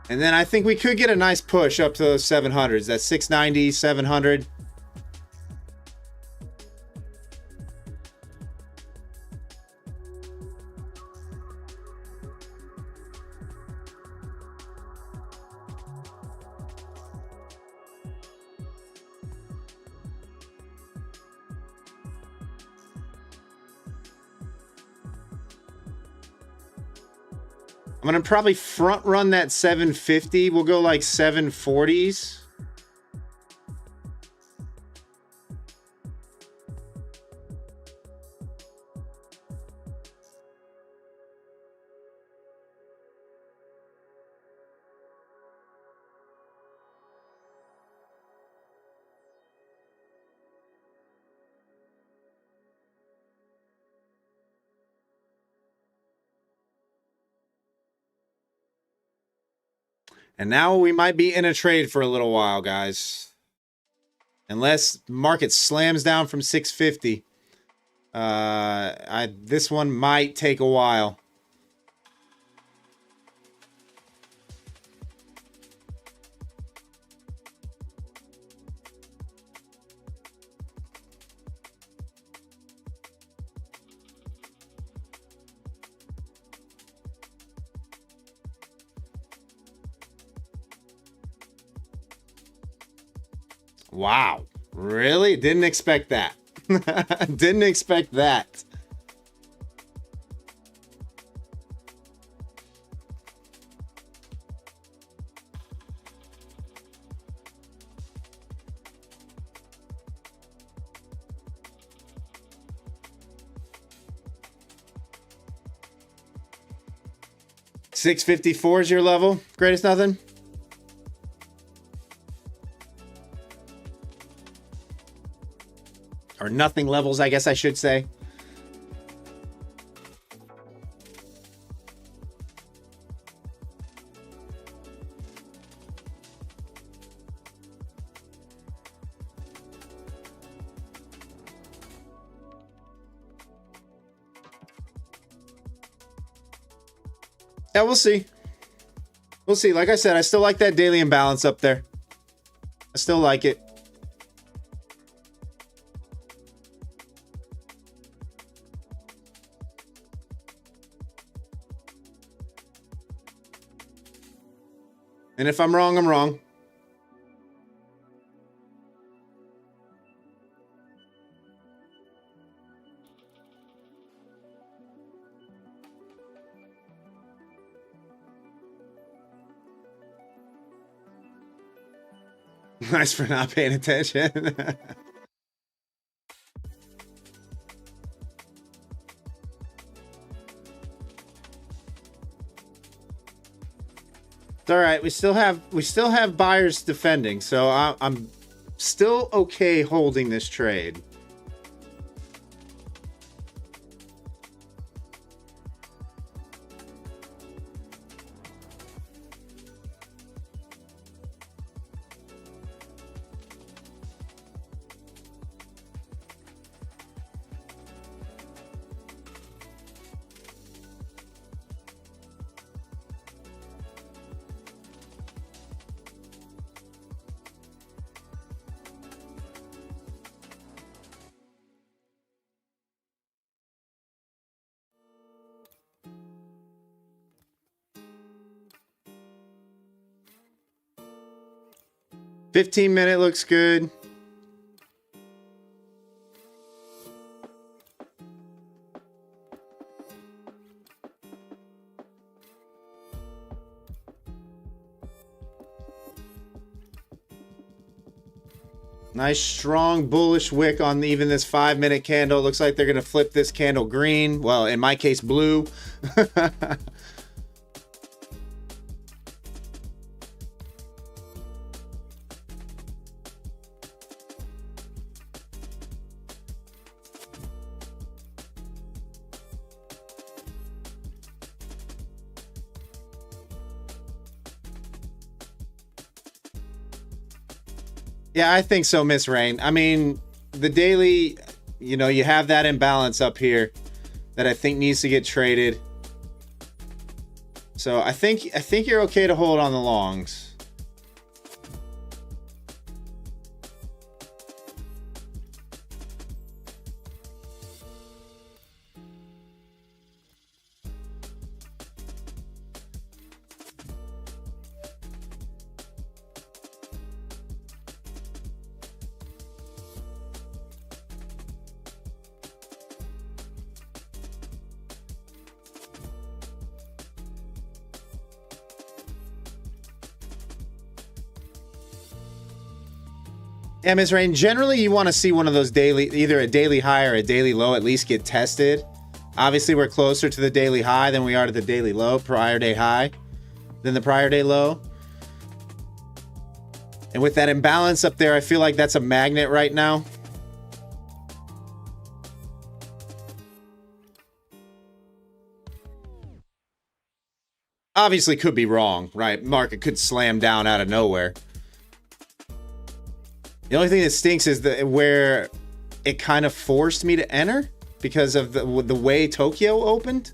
A: And then I think we could get a nice push up to those 700s. That's 690, 700. I'm going to probably front run that 750. We'll go like 740s. And now we might be in a trade for a little while, guys. Unless market slams down from 650. This one might take a while. Wow. Really? Didn't expect that. Didn't expect that. $654 is your level, greatest nothing? Or nothing levels, I guess I should say. Yeah, we'll see. We'll see. Like I said, I still like that daily imbalance up there. I still like it. And if I'm wrong, I'm wrong. Nice for not paying attention. It's all right. We still have buyers defending, so I'm still okay holding this trade. $15-minute looks good. Nice strong bullish wick on even this 5-minute candle. Looks like they're going to flip this candle green. Well, in my case, blue. Yeah, I think so, Miss Rain. I mean, the daily, you know, you have that imbalance up here that I think needs to get traded. So I think you're okay to hold on the longs. Yeah, Ms. Rain, generally you want to see one of those daily, either a daily high or a daily low, at least get tested. Obviously, we're closer to the daily high than we are to the daily low, prior day high, than the prior day low. And with that imbalance up there, I feel like that's a magnet right now. Obviously could be wrong, right? Market could slam down out of nowhere. The only thing that stinks is where it kind of forced me to enter because of the way Tokyo opened.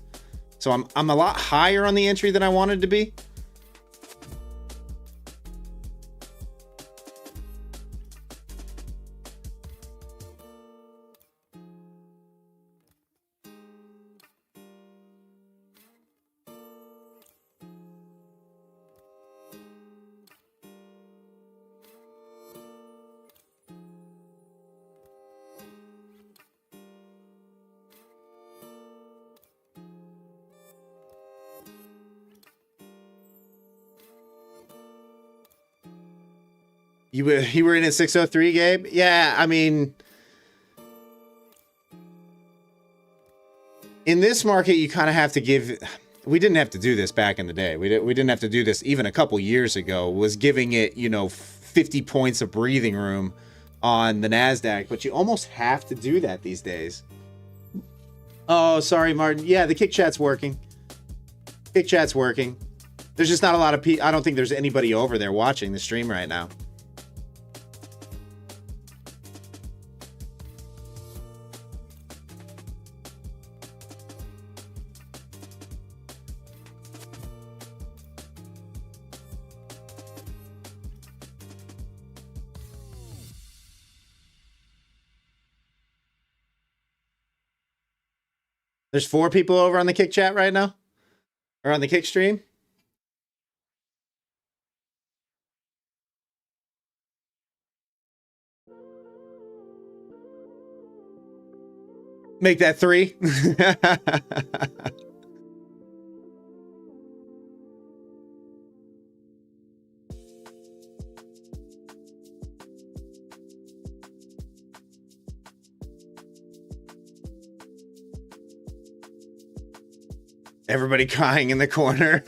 A: So I'm a lot higher on the entry than I wanted to be. You were in at 603, Gabe? Yeah, I mean, in this market, you kind of have to give. We didn't have to do this back in the day. We didn't have to do this even a couple years ago. Was giving it, you know, 50 points of breathing room on the Nasdaq, but you almost have to do that these days. Oh, sorry, Martin. Yeah, the kick chat's working. Kick chat's working. There's just not a lot of people. I don't think there's anybody over there watching the stream right now. There's 4 people over on the kick chat right now, or on the kick stream. Make that 3. Everybody crying in the corner.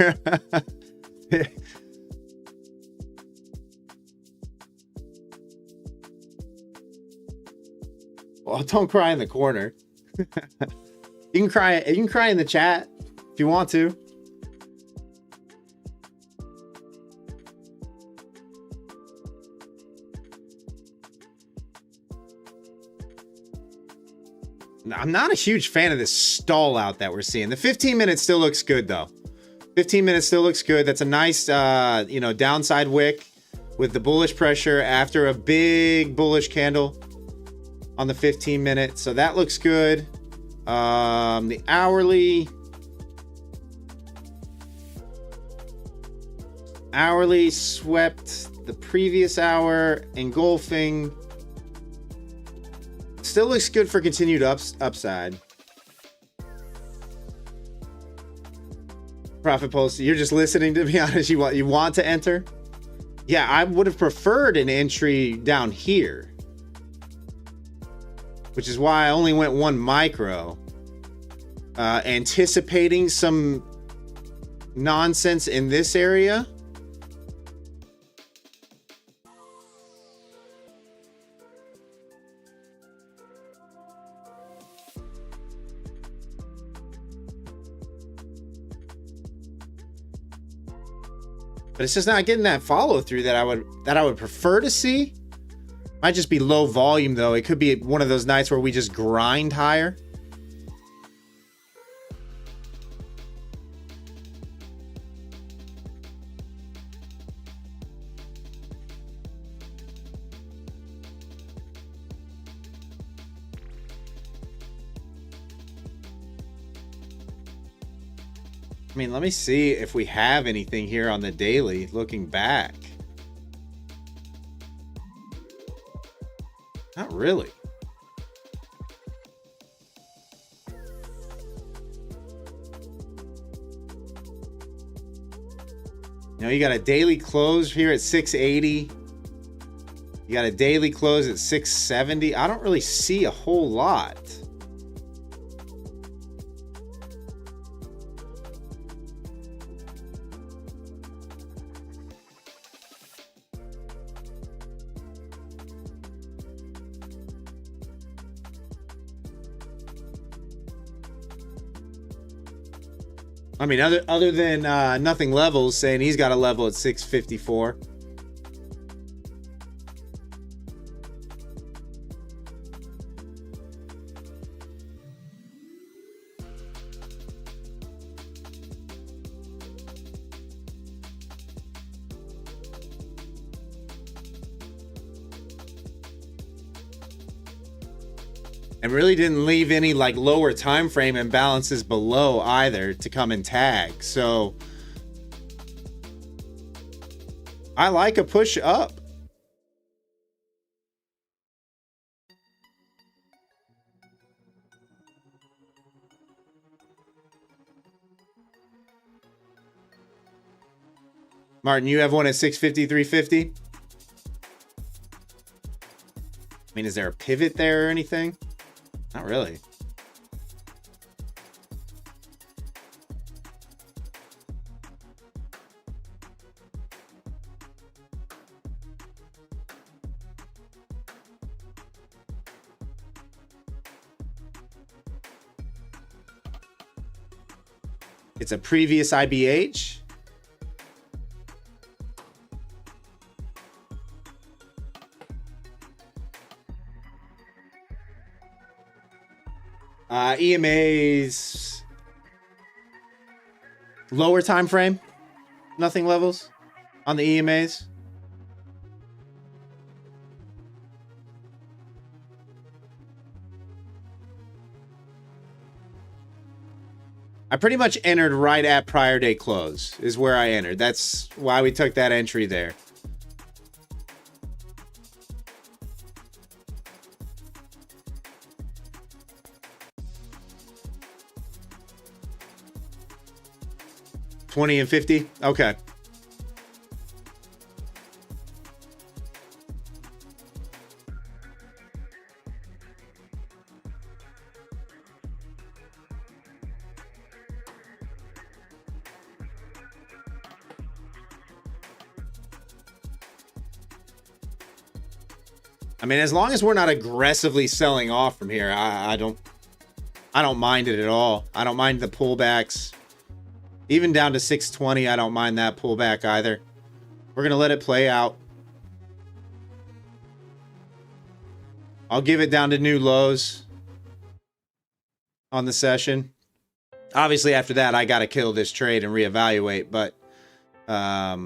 A: Well, don't cry in the corner. You can cry in the chat if you want to. I'm not a huge fan of this stall out that we're seeing. The 15 minute still looks good though. 15 minutes still looks good. That's a nice, you know, downside wick with the bullish pressure after a big bullish candle on the 15 minute. So that looks good. The hourly swept the previous hour, engulfing. Still looks good for continued upside. Profit pulse, you're just listening, to be honest. You want to enter? Yeah, I would have preferred an entry down here, which is why I only went 1 micro, anticipating some nonsense in this area. But it's just not getting that follow through that I would prefer to see. Might just be low volume, though. It could be one of those nights where we just grind higher. I mean, let me see if we have anything here on the daily looking back. Not really. You know, you got a daily close here at 680. You got a daily close at 670. I don't really see a whole lot. I mean, other than Nothing Levels saying he's got a level at 654. And really didn't leave any like lower time frame imbalances below either to come and tag. So I like a push up. Martin, you have one at 650, 350? I mean, is there a pivot there or anything? Not really. It's a previous IBH. EMA's lower time frame, Nothing Levels on the EMAs. I pretty much entered right at prior day close is where I entered. That's why we took that entry there. $20 and $50. Okay. I mean, as long as we're not aggressively selling off from here, I don't mind it at all. I don't mind the pullbacks. Even down to 620, I don't mind that pullback either. We're going to let it play out. I'll give it down to new lows on the session. Obviously, after that, I got to kill this trade and reevaluate, but I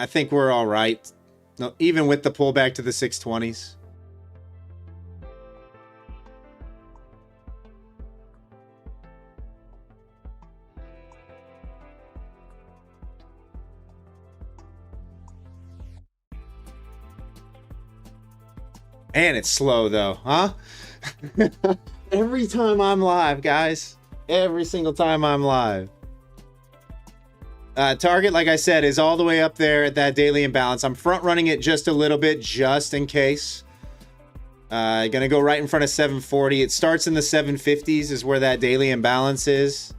A: think we're all right. No, even with the pullback to the 620s. And it's slow though, huh? Every time I'm live, guys. Every single time I'm live. Target, like I said, is all the way up there at that daily imbalance. I'm front running it just a little bit, just in case. Gonna go right in front of 740. It starts in the 750s is where that daily imbalance is.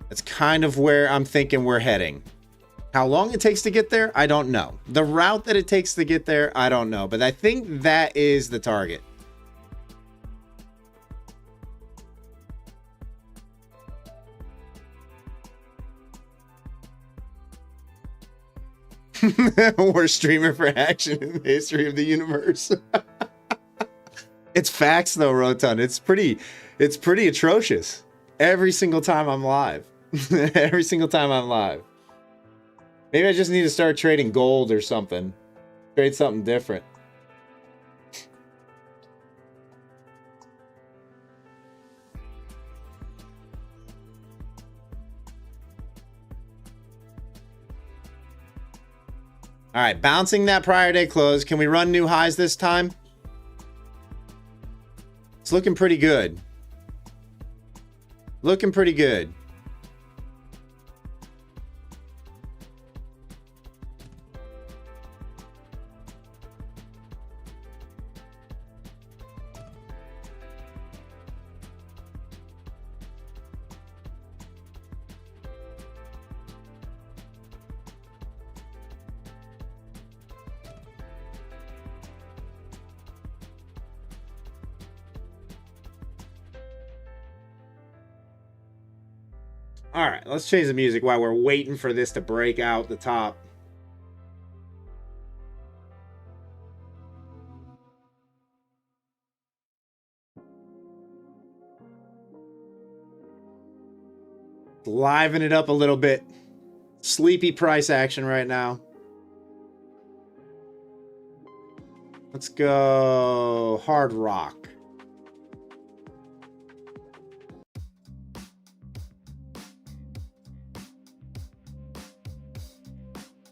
A: That's kind of where I'm thinking we're heading. How long it takes to get there, I don't know. The route that it takes to get there, I don't know. But I think that is the target. Worst streamer for action in the history of the universe. It's facts though, Rotund. It's pretty atrocious. Every single time I'm live. Every single time I'm live. Maybe I just need to start trading gold or something. Trade something different. All right, bouncing that prior day close. Can we run new highs this time? It's looking pretty good. Looking pretty good. All right, let's change the music while we're waiting for this to break out the top. Liven it up a little bit. Sleepy price action right now. Let's go hard rock.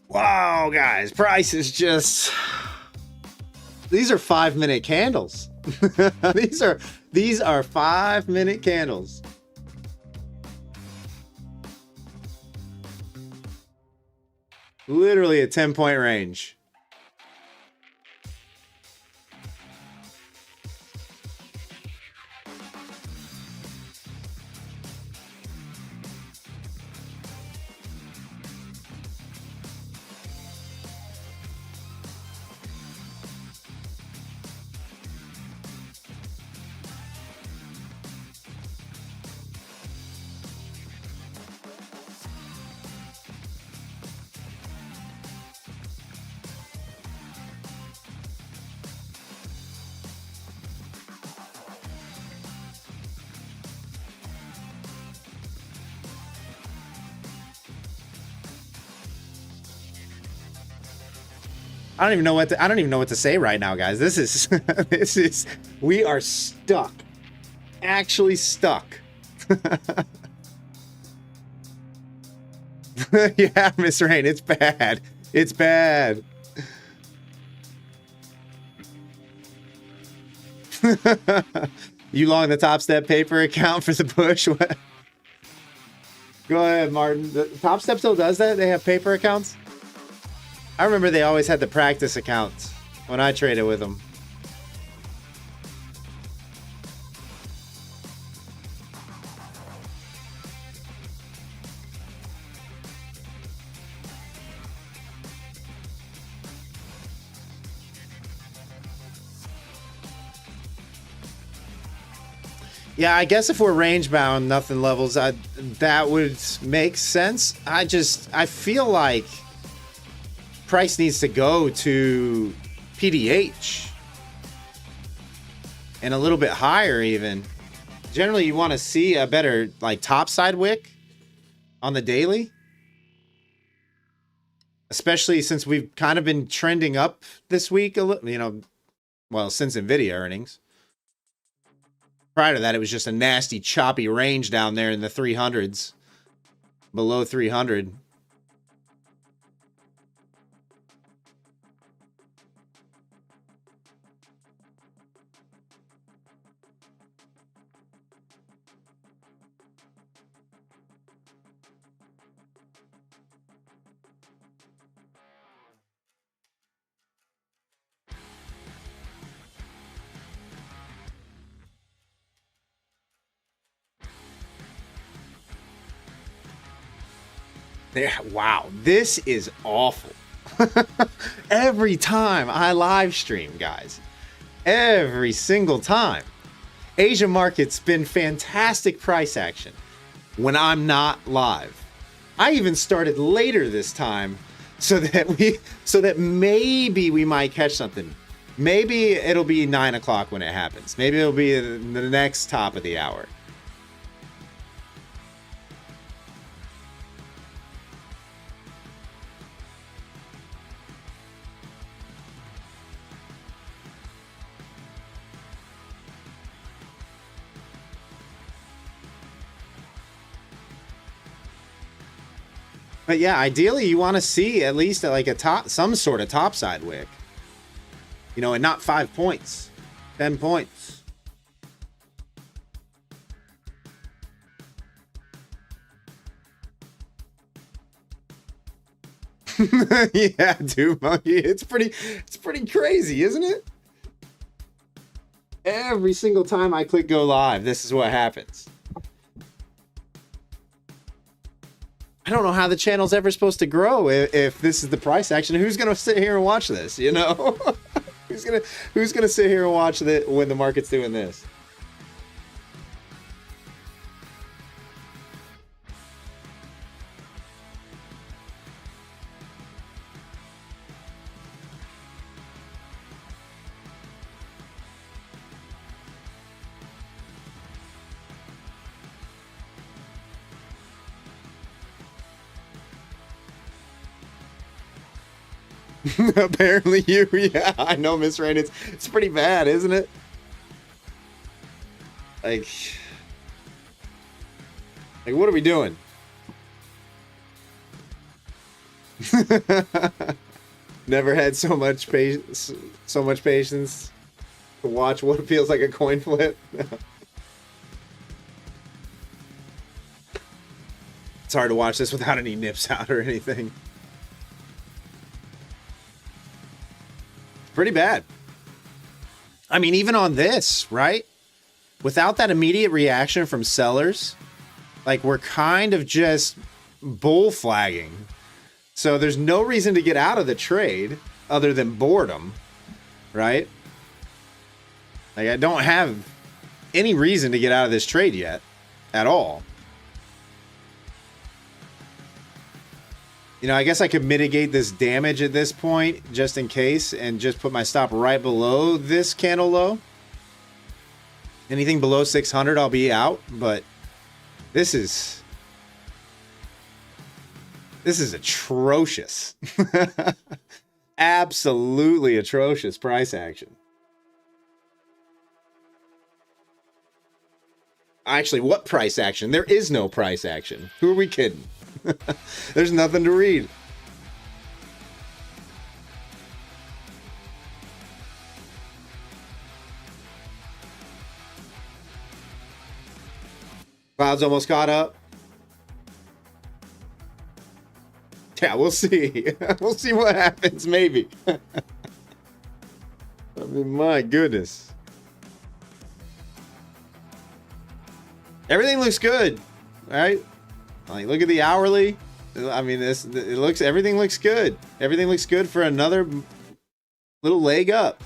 A: Wow, guys, price is just... These are 5-minute candles. These are 5-minute candles. Literally a 10-point range. I don't even know what to say right now, guys. This is we are stuck. Actually stuck. Yeah, Miss Rain, it's bad. It's bad. You long the Top Step paper account for the push? What? Go ahead, Martin. The Top Step still does that? They have paper accounts? I remember they always had the practice accounts when I traded with them. Yeah, I guess if we're range bound, nothing levels, that would make sense. I feel like price needs to go to PDH and a little bit higher even. Generally, you want to see a better like top side wick on the daily, especially since we've kind of been trending up this week a little, you know, well, since Nvidia earnings. Prior to that, it was just a nasty choppy range down there in the 300s, below 300. Wow, this is awful. Every time I live stream, guys, every single time. Asia market's been fantastic price action when I'm not live. I even started later this time so that maybe we might catch something. Maybe it'll be 9 o'clock when it happens. Maybe it'll be the next top of the hour. But yeah, ideally you want to see at least like some sort of topside wick. You know, and not 5 points, 10 points. Yeah, dude, monkey. It's pretty crazy, isn't it? Every single time I click go live, this is what happens. I don't know how the channel's ever supposed to grow if this is the price action. Who's gonna sit here and watch this? You know, who's gonna sit here and watch it when the market's doing this? Apparently you, yeah, I know, Miss Rain. It's pretty bad, isn't it? Like what are we doing? Never had so much patience to watch what feels like a coin flip. It's hard to watch this without any nips out or anything. Pretty bad. I mean, even on this, right? Without that immediate reaction from sellers, like we're kind of just bull flagging. So there's no reason to get out of the trade other than boredom, right? Like I don't have any reason to get out of this trade yet at all. You know, I guess I could mitigate this damage at this point just in case and just put my stop right below this candle low. Anything below 600, I'll be out, but this is atrocious. Absolutely atrocious price action. Actually, what price action? There is no price action. Who are we kidding? There's nothing to read. Cloud's almost caught up. Yeah, we'll see. We'll see what happens, maybe. I mean, my goodness. Everything looks good, right? Like, look at the hourly. I mean, everything looks good. Everything looks good for another little leg up.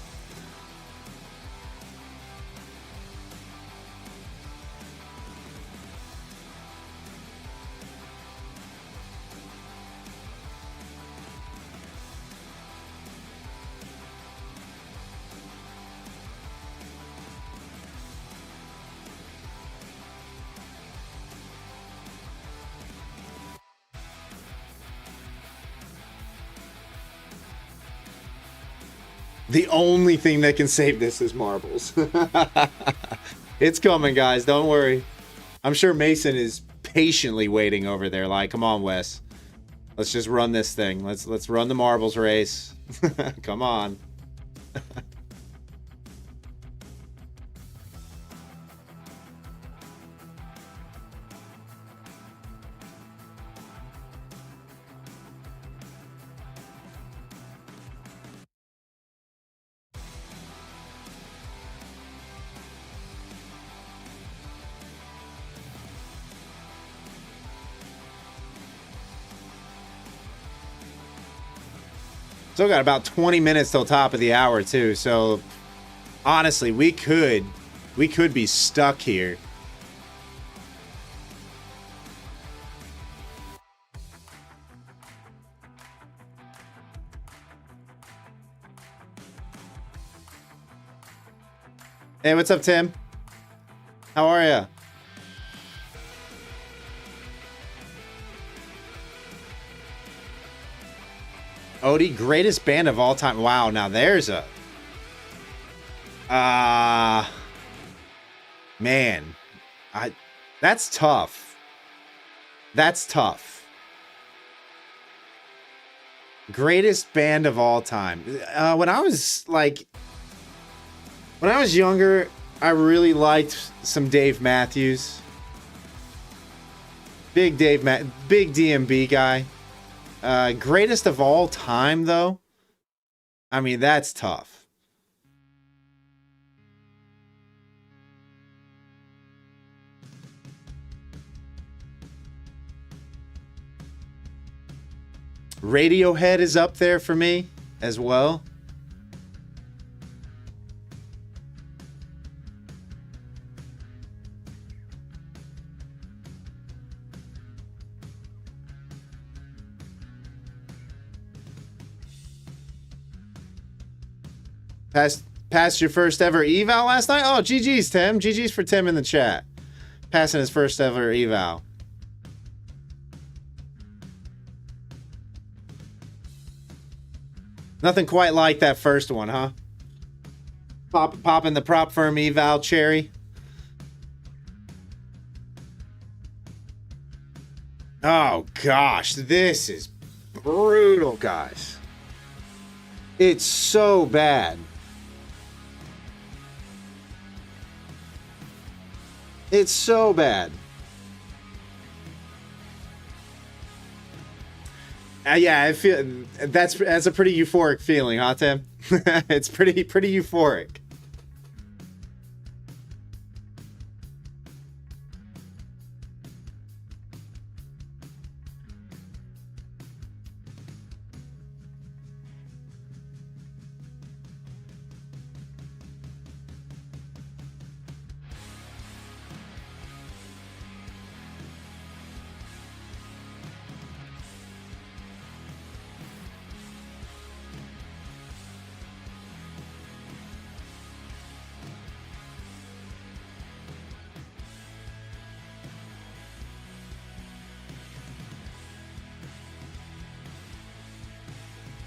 A: The only thing that can save this is marbles. It's coming, guys. Don't worry. I'm sure Mason is patiently waiting over there. Like, come on, Wes. Let's just run this thing. Let's run the marbles race. Come on. Still got about 20 minutes till top of the hour too. So honestly, we could be stuck here. Hey, what's up, Tim? How are ya? Odie, greatest band of all time. Wow, now there's a... man. That's tough. That's tough. Greatest band of all time. When I was younger, I really liked some Dave Matthews. Big DMB guy. Greatest of all time, though. I mean, that's tough. Radiohead is up there for me as well. Passed your first ever eval last night? Oh, GG's, Tim. GG's for Tim in the chat. Passing his first ever eval. Nothing quite like that first one, huh? Popping the prop firm eval cherry. Oh, gosh. This is brutal, guys. It's so bad. It's so bad. Yeah, I feel that's a pretty euphoric feeling, huh, Tim? It's pretty euphoric.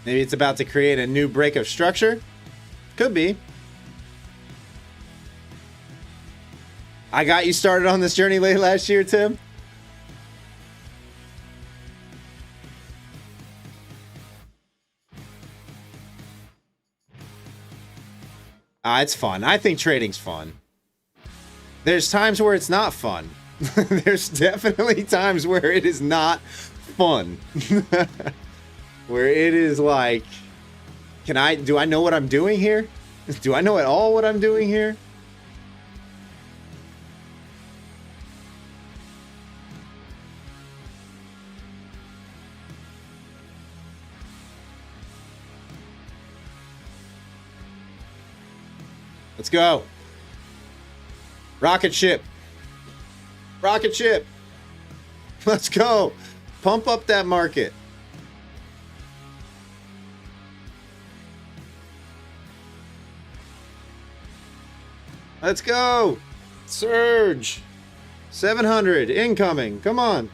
A: Maybe it's about to create a new break of structure. Could be. I got you started on this journey late last year, Tim. It's fun. I think trading's fun. There's times where it's not fun. There's definitely times where it is not fun. Where it is like, do I know what I'm doing here? Do I know at all what I'm doing here? Let's go. Rocket ship. Rocket ship. Let's go. Pump up that market. Let's go. Surge. 700 incoming. Come on.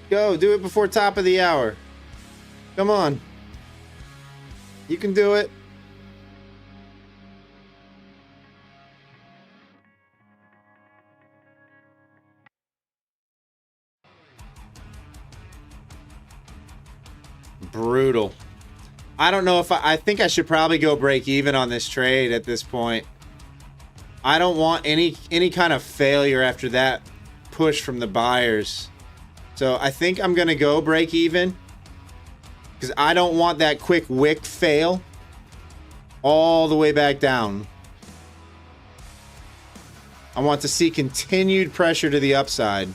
A: Go. Do it before top of the hour. Come on. You can do it. Brutal. I don't know if I think I should probably go break even on this trade at this point. I don't want any kind of failure after that push from the buyers. So I think I'm going to go break even because I don't want that quick wick fail all the way back down. I want to see continued pressure to the upside.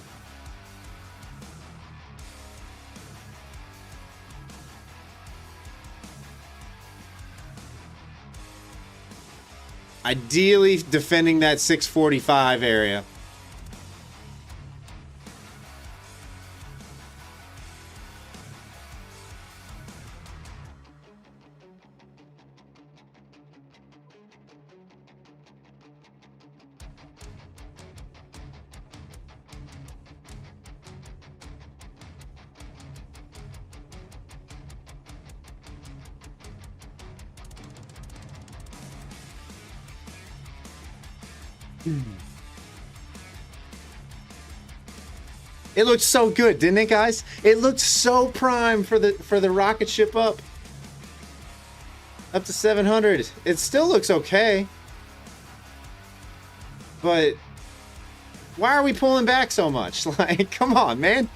A: Ideally defending that 645 area. It looked so good, didn't it, guys? It looked so prime for the rocket ship up to 700. It still looks okay, but why are we pulling back so much? Like, come on, man.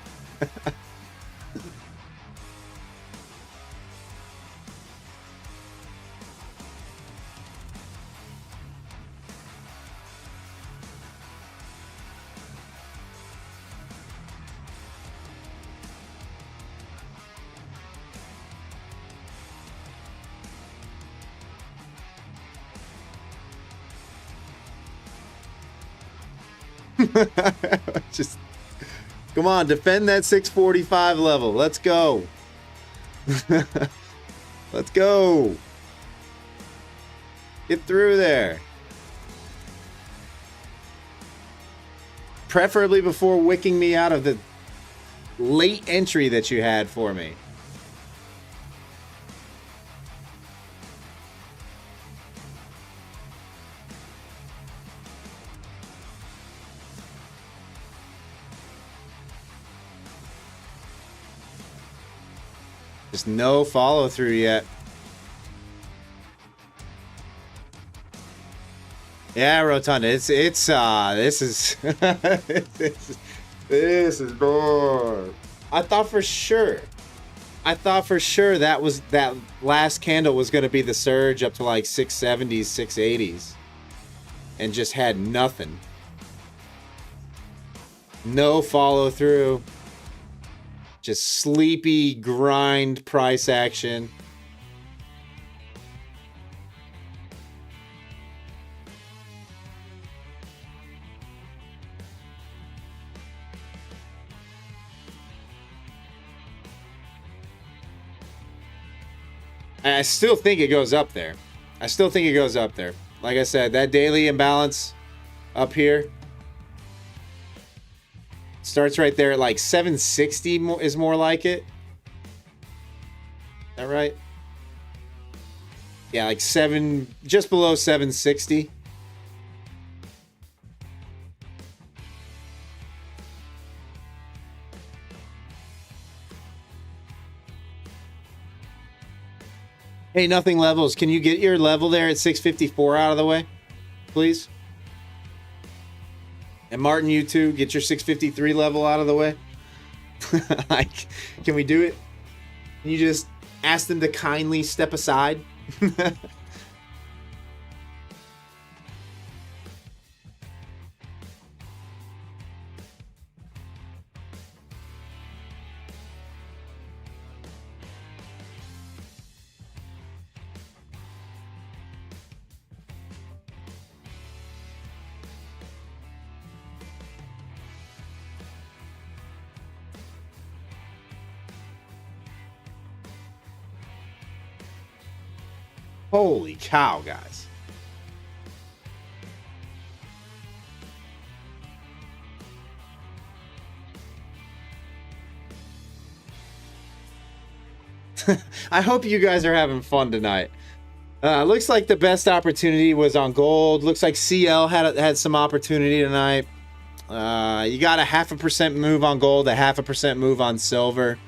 A: Just come on, defend that 645 level. Let's go. Let's go. Get through there. Preferably before wicking me out of the late entry that you had for me. Just no follow through yet. Yeah, Rotunda. This is this is bored. I thought for sure that last candle was going to be the surge up to like 670s, 680s, and just had nothing. No follow through. Just sleepy grind price action. And I still think it goes up there. Like I said, that daily imbalance up here starts right there at like 760 is more like it. Is that right? Yeah, like just below 760. Hey, nothing levels. Can you get your level there at 654 out of the way, please? And Martin, you too, get your 653 level out of the way. Like, can we do it? Can you just ask them to kindly step aside? Holy cow, guys. I hope you guys are having fun tonight. Looks like the best opportunity was on gold. Looks like CL had some opportunity tonight. You got a 0.5% move on gold, a 0.5% move on silver.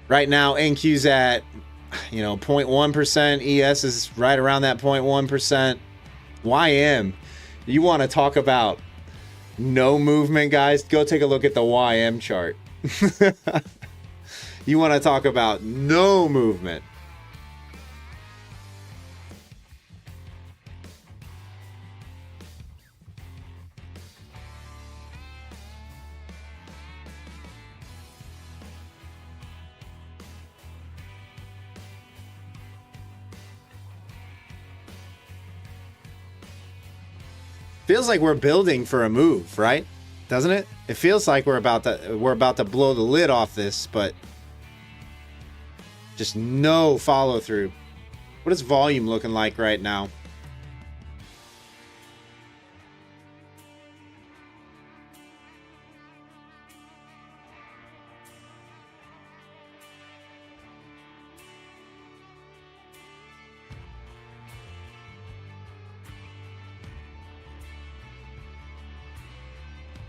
A: Right now, NQ's at 0.1%. ES is right around that 0.1%. YM, you want to talk about no movement, guys? Go take a look at the YM chart. You want to talk about no movement. Feels like we're building for a move, right? Doesn't it? It feels like we're about to blow the lid off this, but just no follow through. What is volume looking like right now?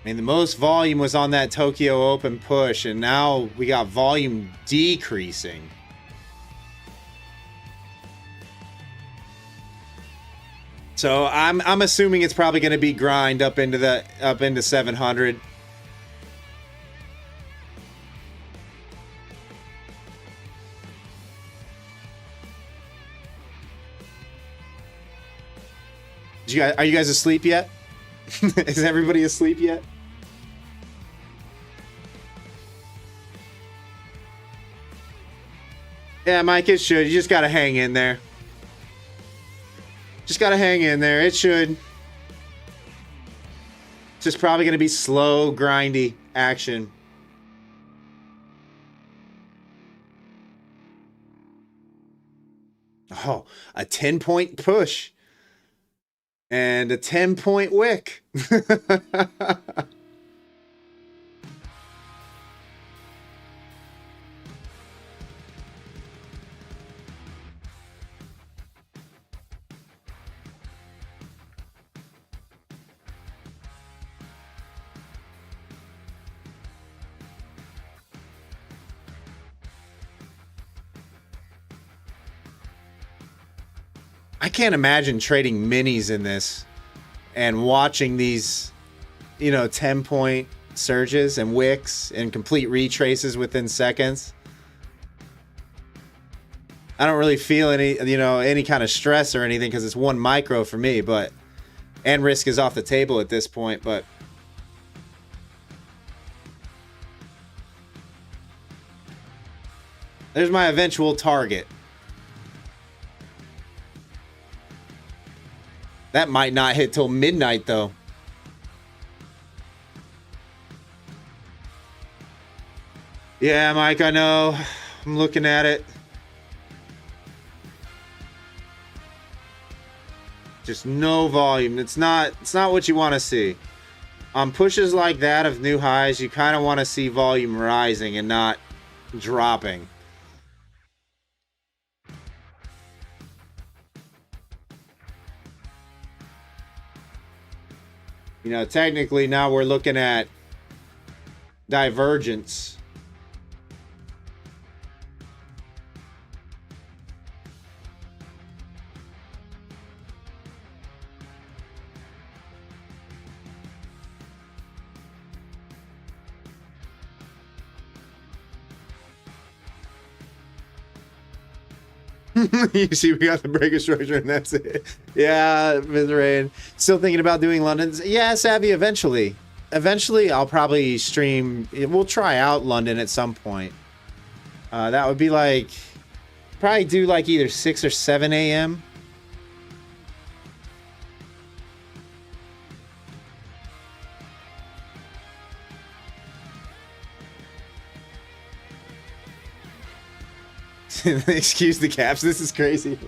A: I mean, the most volume was on that Tokyo Open push, and now we got volume decreasing. So I'm assuming it's probably going to be grind up into 700. Are you guys asleep yet? Is everybody asleep yet? Yeah, Mike, it should. You just got to hang in there. Just got to hang in there. It should. It's just probably going to be slow, grindy action. Oh, a 10-point push. And a 10-point wick. I can't imagine trading minis in this and watching these, 10-point surges and wicks and complete retraces within seconds. I don't really feel any kind of stress or anything because it's 1 micro for me, and risk is off the table at this point, but there's my eventual target. That might not hit till midnight, though. Yeah, Mike, I know. I'm looking at it. Just no volume. It's not what you want to see. On pushes like that of new highs, you kind of want to see volume rising and not dropping. Technically now we're looking at divergence. You see, we got the breaker structure, and that's it. Yeah, Ms. Rain. Still thinking about doing London? Yeah, Savvy, eventually. Eventually, I'll probably stream. We'll try out London at some point. That would be like, probably do like either 6 or 7 a.m. Excuse the caps. This is crazy.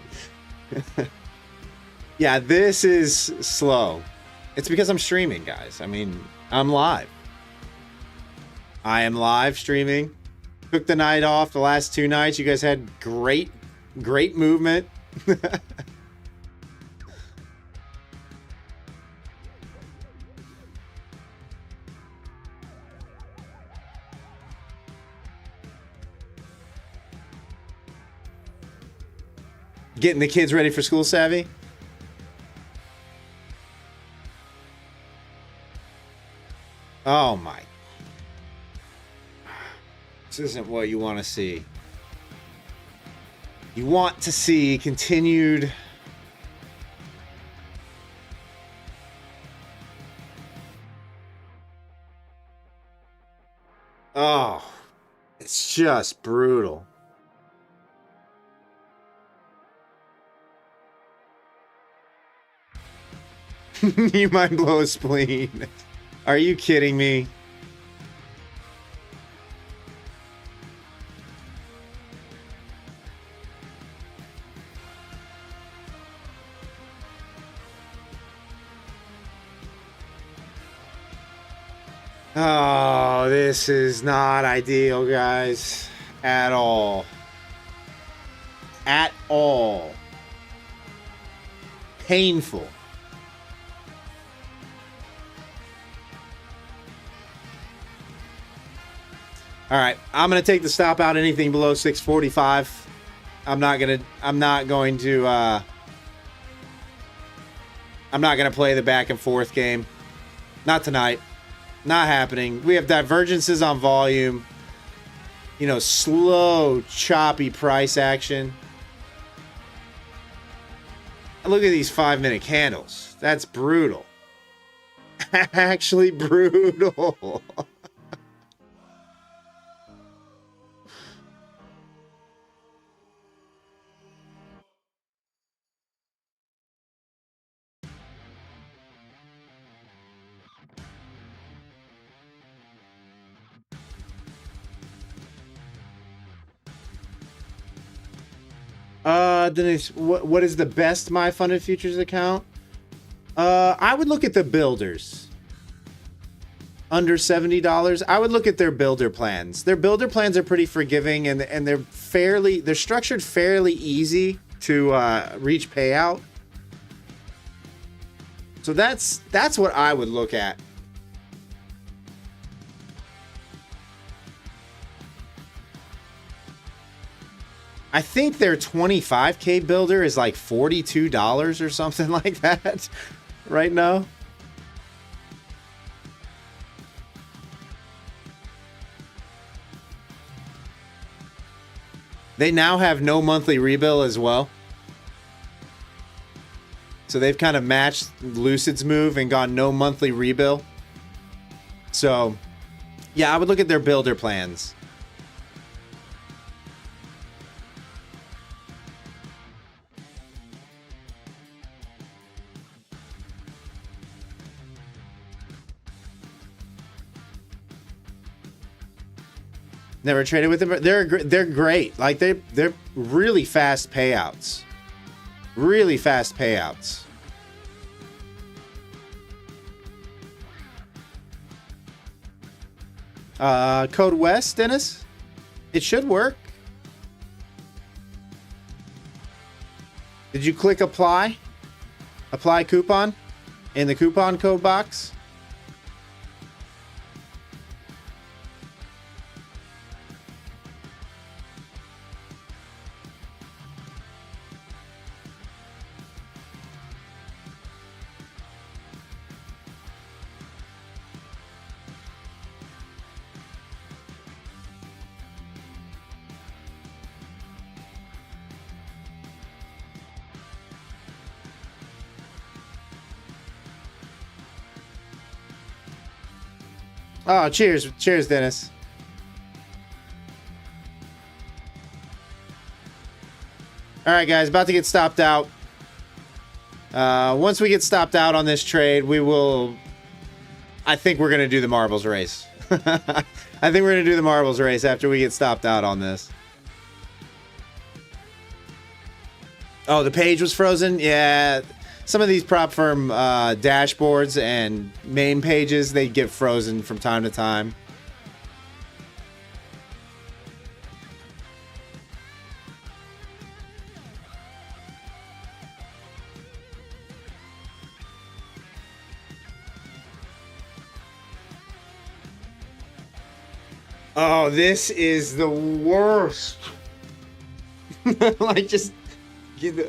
A: Yeah, this is slow. It's because I'm streaming, guys. I mean, I'm live. I am live streaming. Took the night off. The last 2 nights, you guys had great movement. Getting the kids ready for school, Savvy? Oh my. This isn't what you want to see. You want to see continued oh, it's just brutal. You might blow a spleen. Are you kidding me? Oh, this is not ideal, guys. At all. At all. Painful. All right, I'm gonna take the stop out anything below 645. I'm not gonna play the back and forth game. Not tonight. Not happening. We have divergences on volume. You know, slow, choppy price action. Look at these 5-minute candles. That's brutal. Actually brutal. Denise, what is the best My Funded Futures account? I would look at the builders. Under $70. I would look at their builder plans. Their builder plans are pretty forgiving, and they're structured fairly easy to reach payout. So that's what I would look at. I think their 25K builder is like $42 or something like that right now. They now have no monthly rebill as well. So they've kind of matched Lucid's move and gone no monthly rebill. So, yeah, I would look at their builder plans. Never traded with them. They're great. Like they're really fast payouts. Really fast payouts. Code West, Dennis. It should work. Did you click apply? Apply coupon in the coupon code box? Oh, cheers. Cheers, Dennis. All right, guys, about to get stopped out. Once we get stopped out on this trade, we will... I think we're going to do the marbles race. I think we're going to do the marbles race after we get stopped out on this. Oh, the page was frozen? Yeah. Some of these prop firm dashboards and main pages, they get frozen from time to time. Oh, this is the worst. Like, just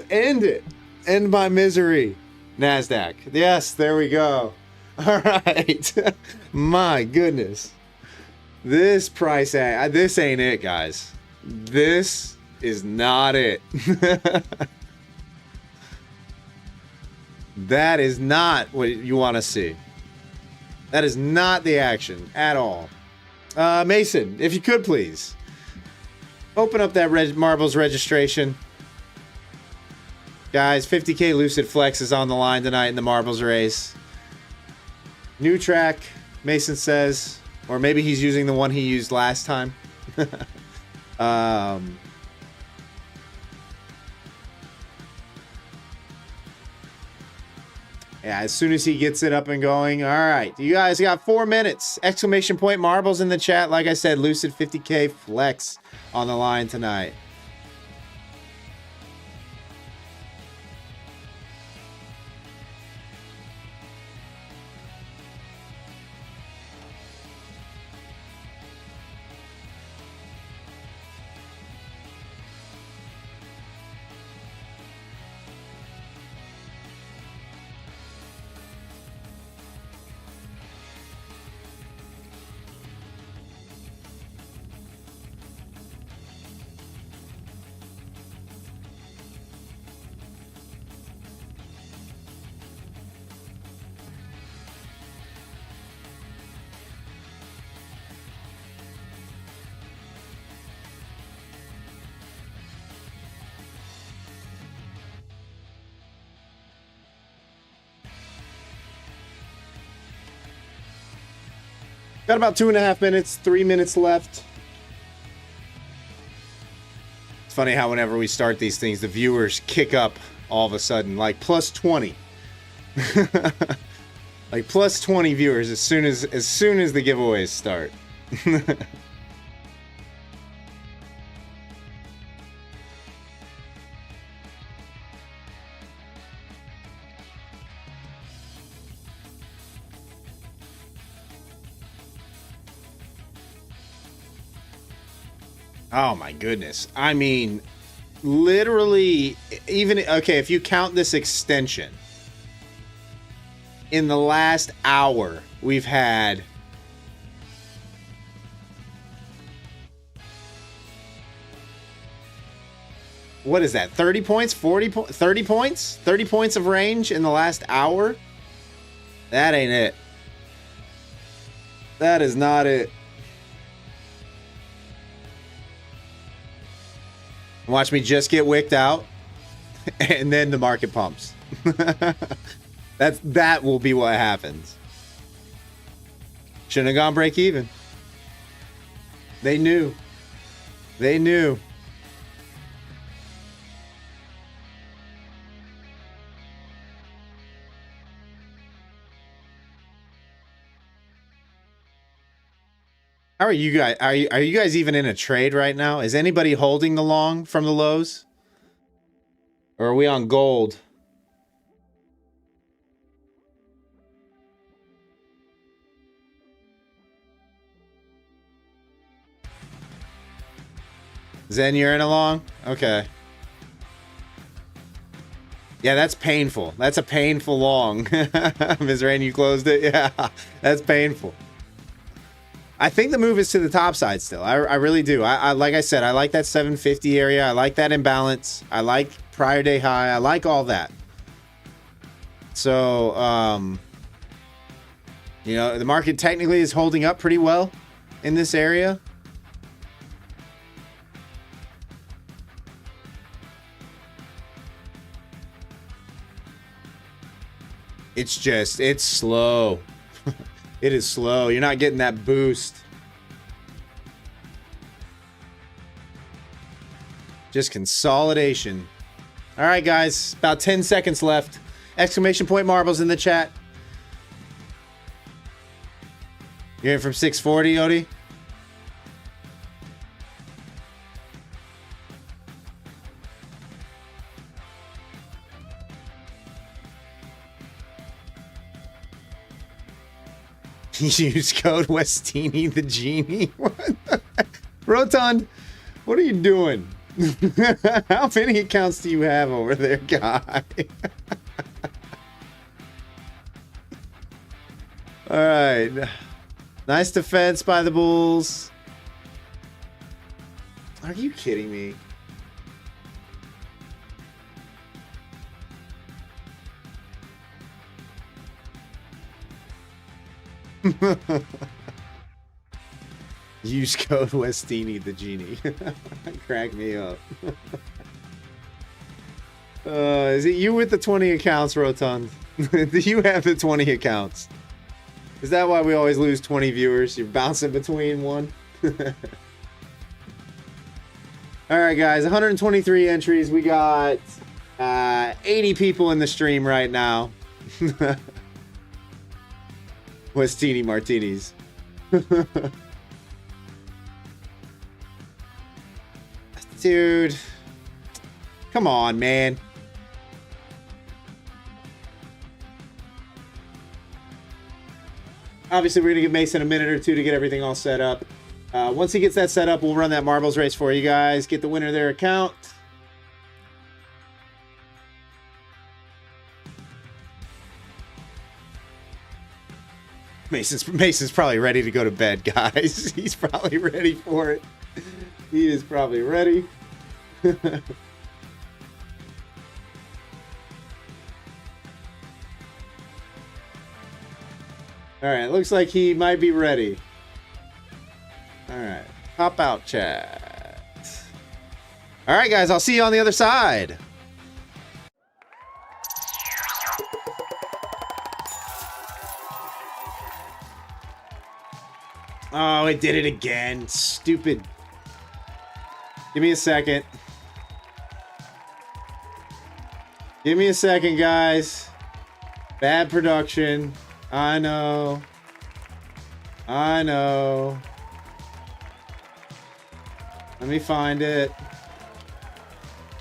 A: end it. End my misery. Nasdaq. Yes, there we go. All right. My goodness. This price, this ain't it, guys. This is not it. That is not what you want to see. That is not the action at all. Mason, if you could please open up that marbles registration. Guys, 50K Lucid Flex is on the line tonight in the marbles race. New track, Mason says, or maybe he's using the one he used last time. Yeah, as soon as he gets it up and going. All right, you guys got 4 minutes. Exclamation point marbles in the chat. Like I said, Lucid 50K Flex on the line tonight. Got about 2.5 minutes, 3 minutes left. It's funny how whenever we start these things, the viewers kick up all of a sudden, like plus 20. Like plus 20 viewers as soon as the giveaways start. Oh my goodness. I mean, literally, even, okay, if you count this extension, in the last hour, we've had what is that? 30 points? 40 points? 30 points? 30 points of range in the last hour? That ain't it. That is not it. Watch me just get wicked out, and then the market pumps. That will be what happens. Shouldn't have gone break even. They knew. They knew. How are you guys? Are you guys even in a trade right now? Is anybody holding the long from the lows? Or are we on gold? Zen, you're in a long? Okay. Yeah, that's painful. That's a painful long. Ms. Rain, you closed it? Yeah, that's painful. I think the move is to the top side still. I really do. I like I said, I like that 750 area. I like that imbalance. I like prior day high. I like all that. So, you know, the market technically is holding up pretty well in this area. It's just, it's slow. It is slow. You're not getting that boost. Just consolidation. All right, guys. About 10 seconds left. Exclamation point marbles in the chat. You're in from 640, Odie? Use code Westini the Genie. What the heck? Rotund, what are you doing? How many accounts do you have over there, guy? All right. Nice defense by the Bulls. Are you kidding me? Use code Westini the Genie. Crack me up. Is it you with the 20 accounts, Rotund? Do you have the 20 accounts? Is that why we always lose 20 viewers? You're bouncing between one? Alright guys, 123 entries. We got 80 people in the stream right now. Westini martinis. Dude. Come on, man. Obviously, we're going to give Mason a minute or two to get everything all set up. Once he gets that set up, we'll run that marbles race for you guys. Get the winner of their account. Mason's probably ready to go to bed, guys. He's probably ready for it. He is probably ready. Alright, looks like he might be ready. Alright, pop out chat. Alright guys, I'll see you on the other side. Oh, it did it again. Stupid. Give me a second. Give me a second, guys. Bad production. I know. I know. Let me find it.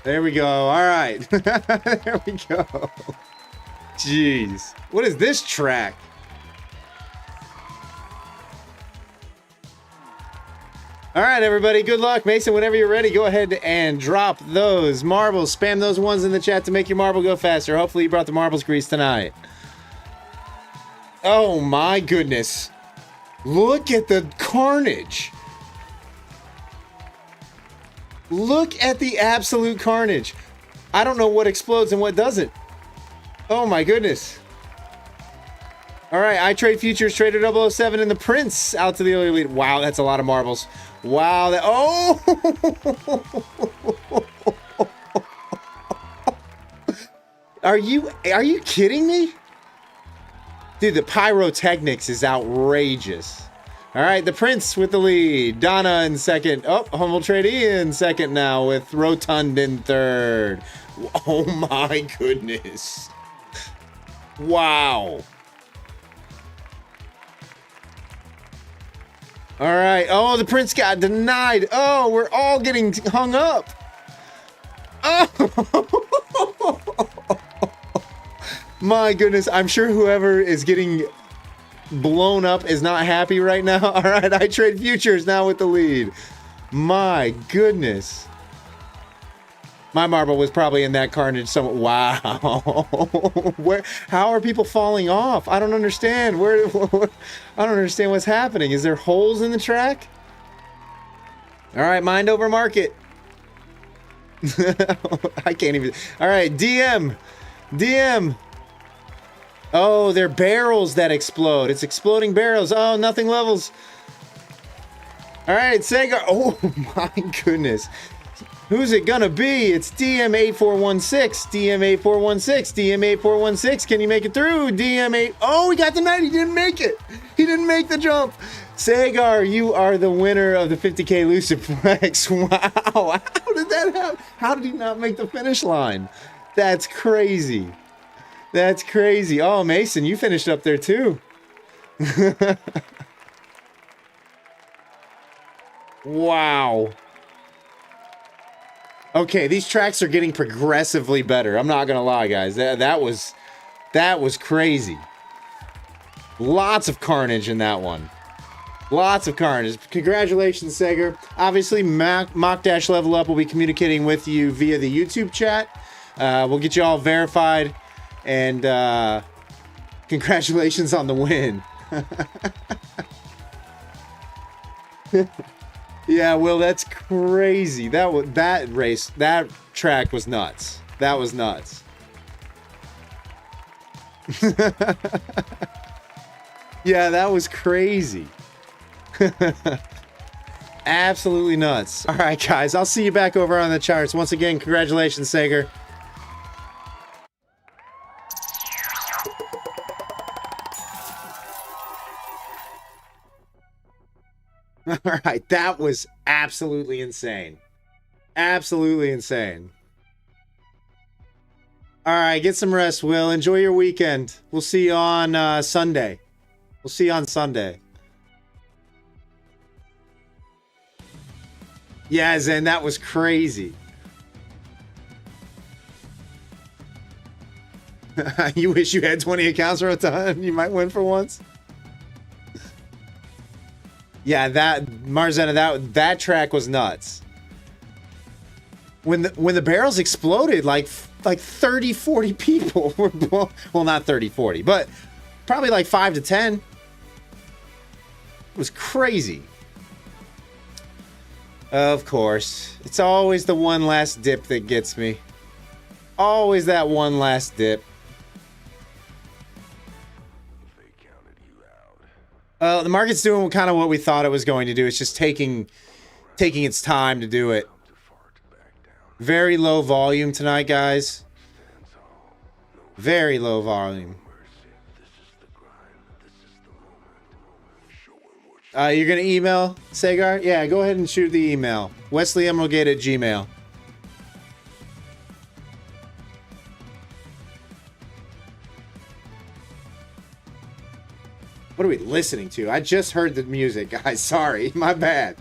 A: There we go. All right. There we go. Jeez. What is this track? All right, everybody. Good luck. Mason, whenever you're ready, go ahead and drop those marbles. Spam those ones in the chat to make your marble go faster. Hopefully you brought the marbles grease tonight. Oh, my goodness. Look at the carnage. Look at the absolute carnage. I don't know what explodes and what doesn't. Oh, my goodness. All right, I trade futures, trader 007 and the Prince out to the early lead. Wow, that's a lot of marbles. Wow, that, oh! Are you kidding me? Dude, the pyrotechnics is outrageous. All right, the Prince with the lead. Donna in second. Oh, Humble Tradee in second now with Rotund in third. Oh my goodness. Wow. All right. Oh, the Prince got denied. Oh, we're all getting hung up. Oh. My goodness. I'm sure whoever is getting blown up is not happy right now. All right. I trade futures now with the lead. My goodness. My marble was probably in that carnage. Wow. Where? How are people falling off? I don't understand. I don't understand what's happening. Is there holes in the track? All right, mind over market. I can't even. All right, DM. Oh, they're barrels that explode. It's exploding barrels. Oh, nothing levels. All right, Sega. Oh my goodness. Who's it gonna be? It's DM8416. DM8416. Can you make it through? DM8. Oh, he got the 90. He didn't make it. He didn't make the jump. Sagar, you are the winner of the 50K Luciflex. Wow. How did that happen? How did he not make the finish line? That's crazy. That's crazy. Oh, Mason, you finished up there too. Wow. Okay, these tracks are getting progressively better. I'm not gonna lie, guys. That was crazy. Lots of carnage in that one. Lots of carnage. Congratulations, Sager. Obviously, Mock Dash Level Up will be communicating with you via the YouTube chat. We'll get you all verified, and congratulations on the win. Yeah, Will, that's crazy. That track was nuts. That was nuts. Yeah, that was crazy. Absolutely nuts. All right, guys, I'll see you back over on the charts. Once again, congratulations, Sager. All right, that was absolutely insane. Absolutely insane. All right, get some rest, Will. Enjoy your weekend. We'll see you on Sunday. We'll see you on Sunday. Yeah, Zen, that was crazy. You wish you had 20 accounts for a time. You might win for once. Yeah, Marzena, that track was nuts. When the barrels exploded, like 30, 40 people were blown. Well, not 30, 40, but probably like 5 to 10. It was crazy. Of course. It's always the one last dip that gets me. Always that one last dip. The market's doing kind of what we thought it was going to do. It's just taking its time to do it. Very low volume tonight, guys. Very low volume. You're gonna email Sagar? Yeah, go ahead and shoot the email. WesleyEmeraldGate@gmail.com. What are we listening to? I just heard the music, guys. Sorry, my bad.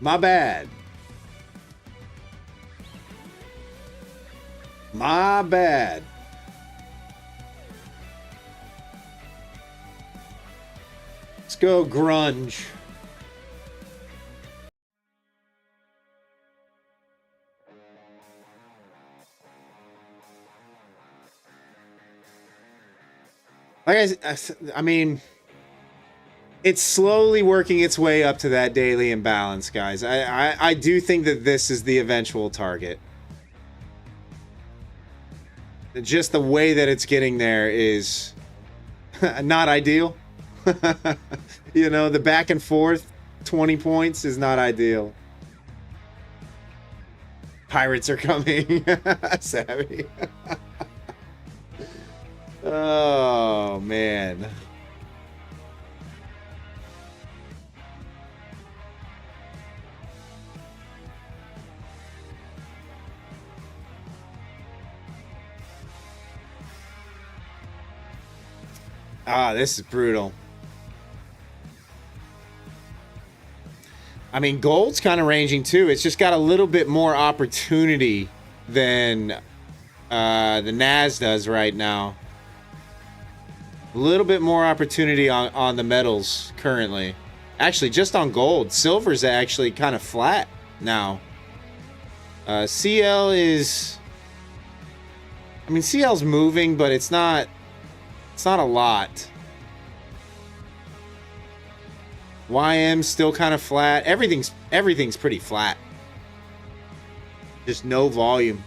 A: My bad. My bad. Let's go grunge. Like I mean, it's slowly working its way up to that daily imbalance, guys. I do think that this is the eventual target. Just the way that it's getting there is not ideal. You know, the back and forth 20 points is not ideal. Pirates are coming. Savvy. Oh, man. Ah, this is brutal. I mean, gold's kind of ranging too. It's just got a little bit more opportunity than the Nas does right now. A little bit more opportunity on the metals currently. Actually, just on gold. Silver's actually kind of flat now. CL is... I mean, CL's moving, but it's not a lot. YM's still kind of flat. Everything's pretty flat. Just no volume.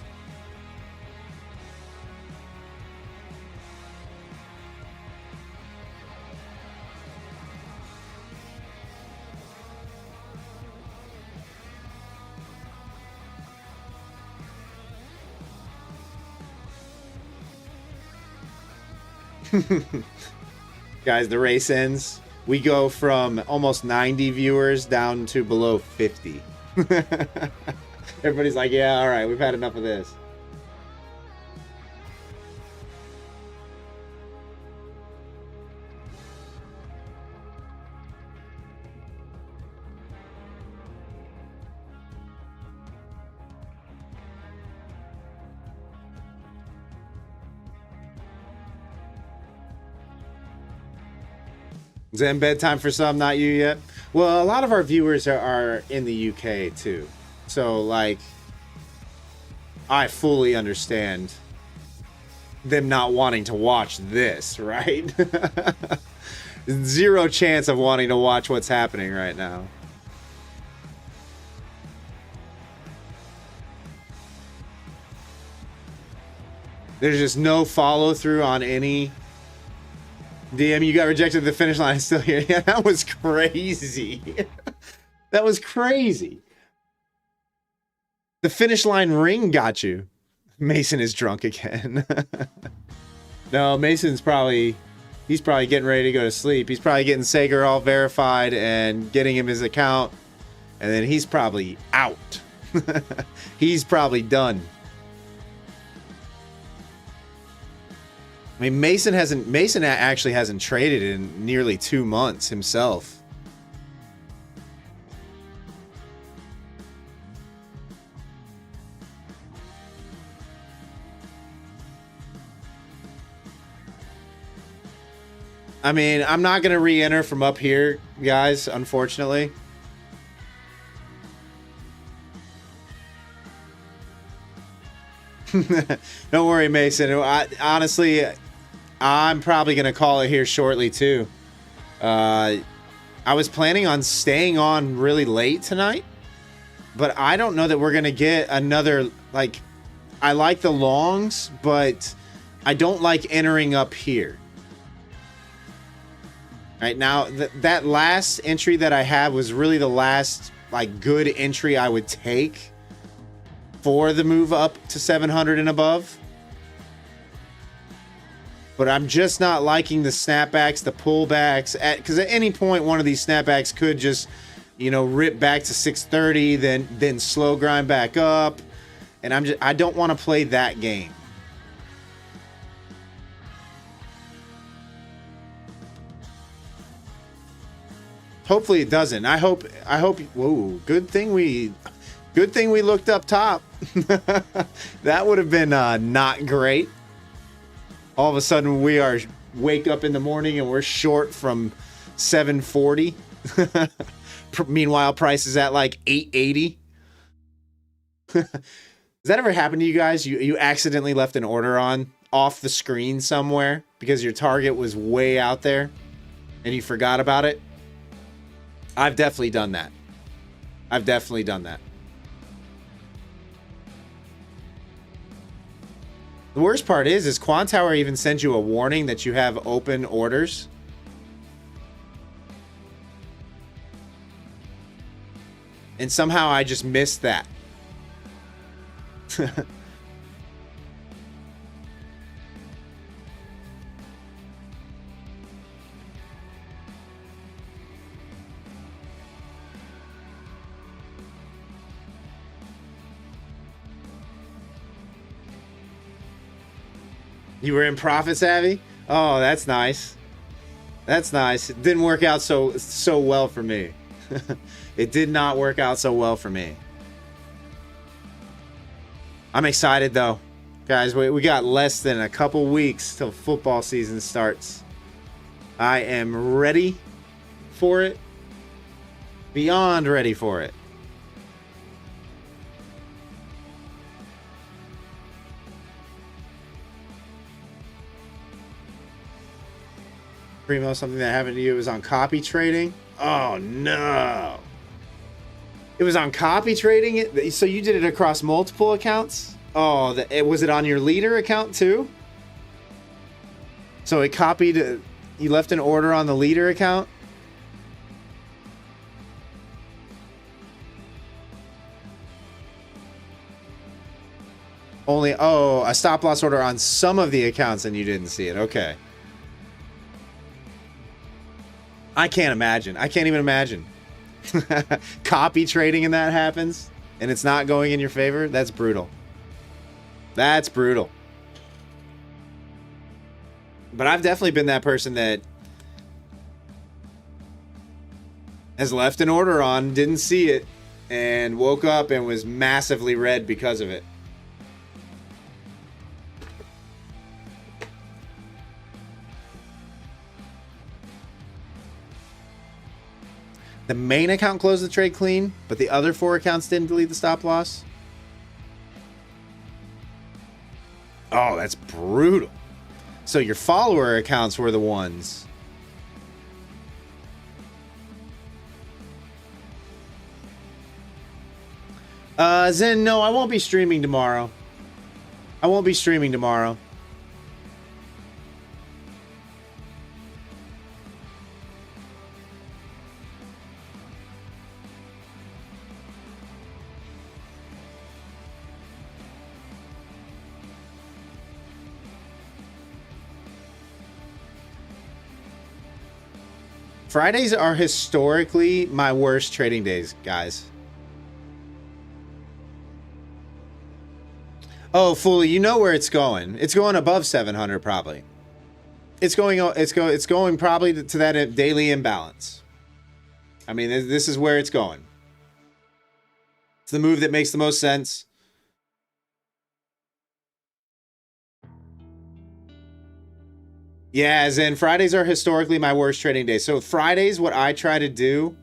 A: Guys, the race ends. We go from almost 90 viewers down to below 50. Everybody's like, yeah, all right, we've had enough of this. Is it bedtime for some, not you yet? Well, a lot of our viewers are in the UK too. So, like, I fully understand them not wanting to watch this, right? Zero chance of wanting to watch what's happening right now. There's just no follow through on any... DM, you got rejected at the finish line. Still here. Yeah, that was crazy. That was crazy. The finish line ring got you. Mason is drunk again. No, Mason's probably... He's probably getting ready to go to sleep. He's probably getting Sager all verified and getting him his account. And then he's probably out. He's probably done. I mean, Mason actually hasn't traded in nearly 2 months himself. I mean, I'm not going to re-enter from up here, guys, unfortunately. Don't worry, Mason. Honestly, I'm probably going to call it here shortly, too. I was planning on staying on really late tonight, but I don't know that we're going to get another, like, I like the longs, but I don't like entering up here. Right now, that last entry that I had was really the last, like, good entry I would take for the move up to 700 and above. But I'm just not liking the snapbacks, the pullbacks, because at any point one of these snapbacks could just, you know, rip back to 630, then slow grind back up, and I don't want to play that game. Hopefully it doesn't. I hope. Whoa! Good thing we looked up top. That would have been not great. All of a sudden we wake up in the morning and we're short from 740. Meanwhile, price is at like 880. Has that ever happened to you guys? You accidentally left an order on off the screen somewhere because your target was way out there and you forgot about it? I've definitely done that. The worst part is Quantower even sends you a warning that you have open orders. And somehow I just missed that. You were in Profit Savvy? Oh, that's nice. That's nice. It didn't work out so well for me. It did not work out so well for me. I'm excited though. Guys, we got less than a couple weeks till football season starts. I am ready for it. Beyond ready for it. Primo, something that happened to you was on copy trading. Oh no. It was on copy trading? So you did it across multiple accounts? Oh, was it on your leader account too? So it copied, you left an order on the leader account? Only, oh, a stop loss order on some of the accounts and you didn't see it. Okay. I can't imagine. I can't even imagine. Copy trading and that happens and it's not going in your favor. That's brutal. That's brutal. But I've definitely been that person that has left an order on, didn't see it, and woke up and was massively red because of it. The main account closed the trade clean, but the other 4 accounts didn't delete the stop loss. Oh, that's brutal. So your follower accounts were the ones. Zen, no, I won't be streaming tomorrow. I won't be streaming tomorrow. Fridays are historically my worst trading days, guys. Oh, Fully, you know where it's going. It's going above 700 probably. It's going probably to that daily imbalance. I mean, this is where it's going. It's the move that makes the most sense. Yeah, as in Fridays are historically my worst trading day. So Fridays, what I try to do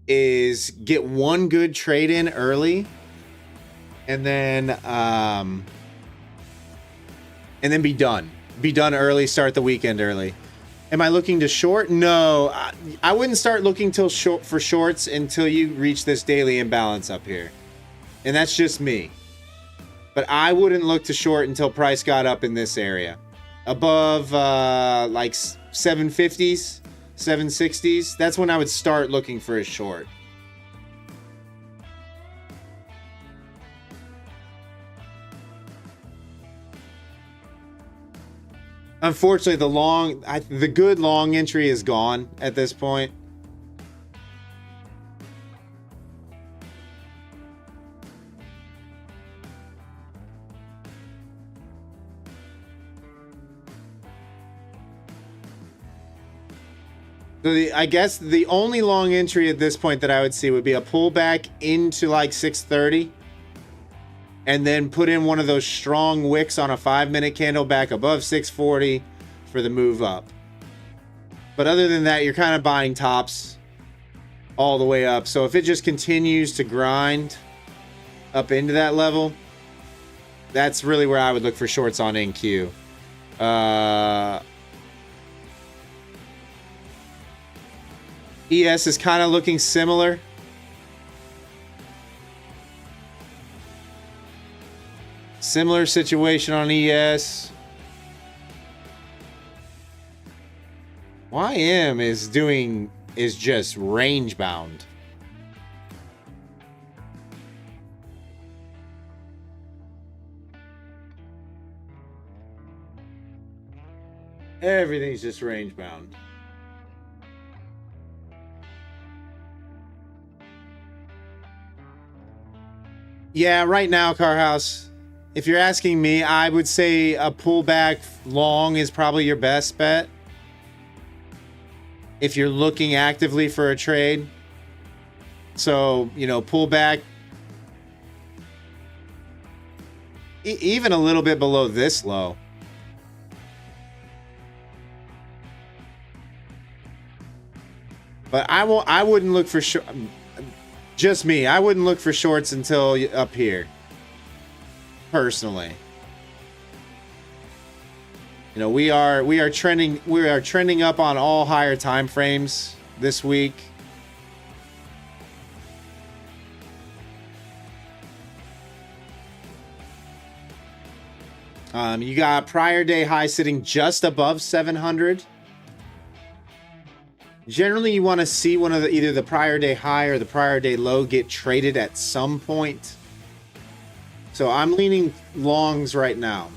A: is get one good trade in early, and then be done. Be done early. Start the weekend early. Am I looking to short? No, I wouldn't start looking for shorts until you reach this daily imbalance up here, and that's just me. But I wouldn't look to short until price got up in this area. Above like 750s, 760s, that's when I would start looking for a short. Unfortunately, the good long entry is gone at this point. So I guess the only long entry at this point that I would see would be a pullback into like 630 and then put in one of those strong wicks on a 5-minute candle back above 640 for the move up. But other than that, you're kind of buying tops all the way up. So if it just continues to grind up into that level, that's really where I would look for shorts on NQ. ES is kind of looking similar. Similar situation on ES. YM is just range bound. Everything's just range bound. Yeah, right now, Carhouse, if you're asking me, I would say a pullback long is probably your best bet. If you're looking actively for a trade. So, you know, pullback even a little bit below this low. But I wouldn't look for short. Just me. I wouldn't look for shorts until up here. Personally. You know, we are trending up on all higher time frames this week. You got prior day high sitting just above 700. Generally, you want to see one of either the prior day high or the prior day low get traded at some point. So I'm leaning longs right now.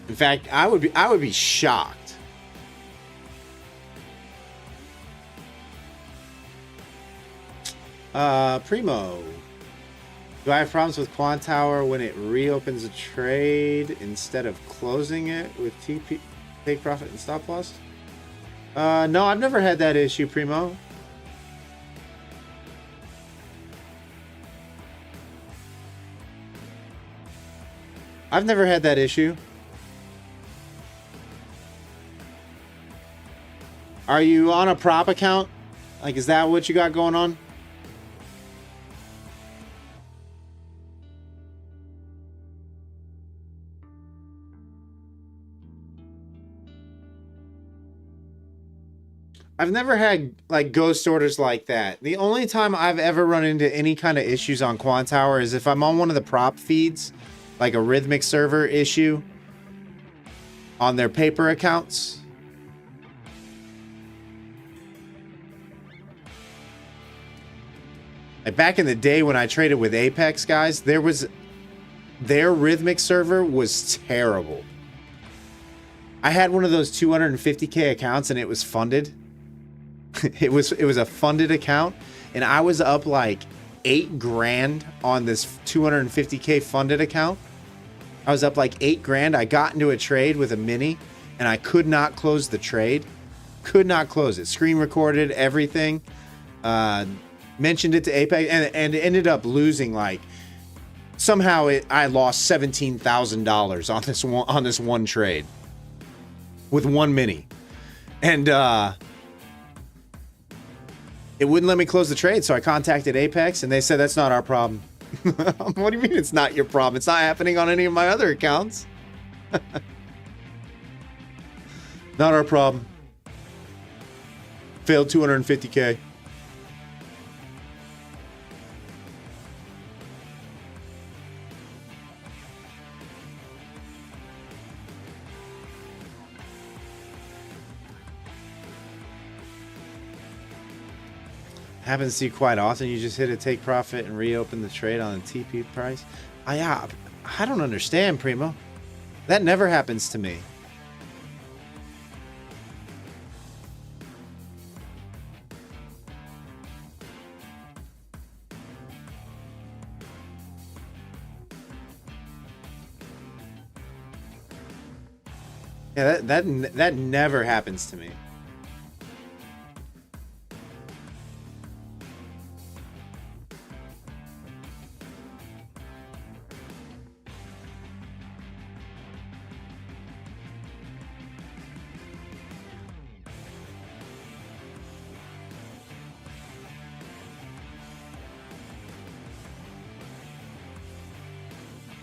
A: In fact, I would be shocked. Primo. Do I have problems with Quant Tower when it reopens a trade instead of closing it with TP take profit and stop loss? No, I've never had that issue, Primo. I've never had that issue. Are you on a prop account? Like, is that what you got going on? I've never had like ghost orders like that. The only time I've ever run into any kind of issues on Quant Tower is if I'm on one of the prop feeds, like a Rhythmic server issue on their paper accounts. Like back in the day when I traded with Apex, guys, their Rhythmic server was terrible. I had one of those 250K accounts and it was funded. It was a funded account and I was up like $8,000 on this 250K funded account. I was up like $8,000. I got into a trade with a mini and I could not close the trade. Could not close it. Screen recorded everything. Mentioned it to Apex and it ended up losing like somehow I lost $17,000 on this one trade with one mini. And it wouldn't let me close the trade, so I contacted Apex and they said that's not our problem. What do you mean it's not your problem? It's not happening on any of my other accounts. Not our problem. Failed 250K. Happens to you quite often. You just hit a take profit and reopen the trade on the TP price. I don't understand, Primo. That never happens to me. Yeah, that never happens to me.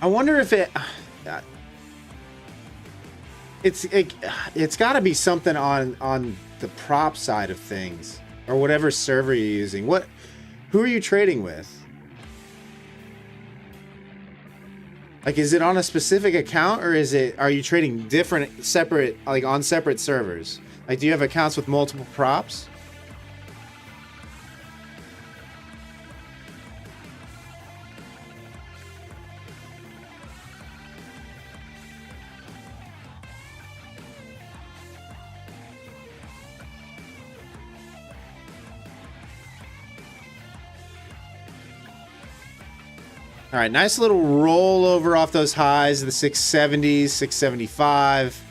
A: I wonder if it's got to be something on the prop side of things, or whatever server you're using. Who are you trading with? Like, is it on a specific account, or are you trading separate, like on separate servers? Like, do you have accounts with multiple props? All right, nice little rollover off those highs, the 670s, 675.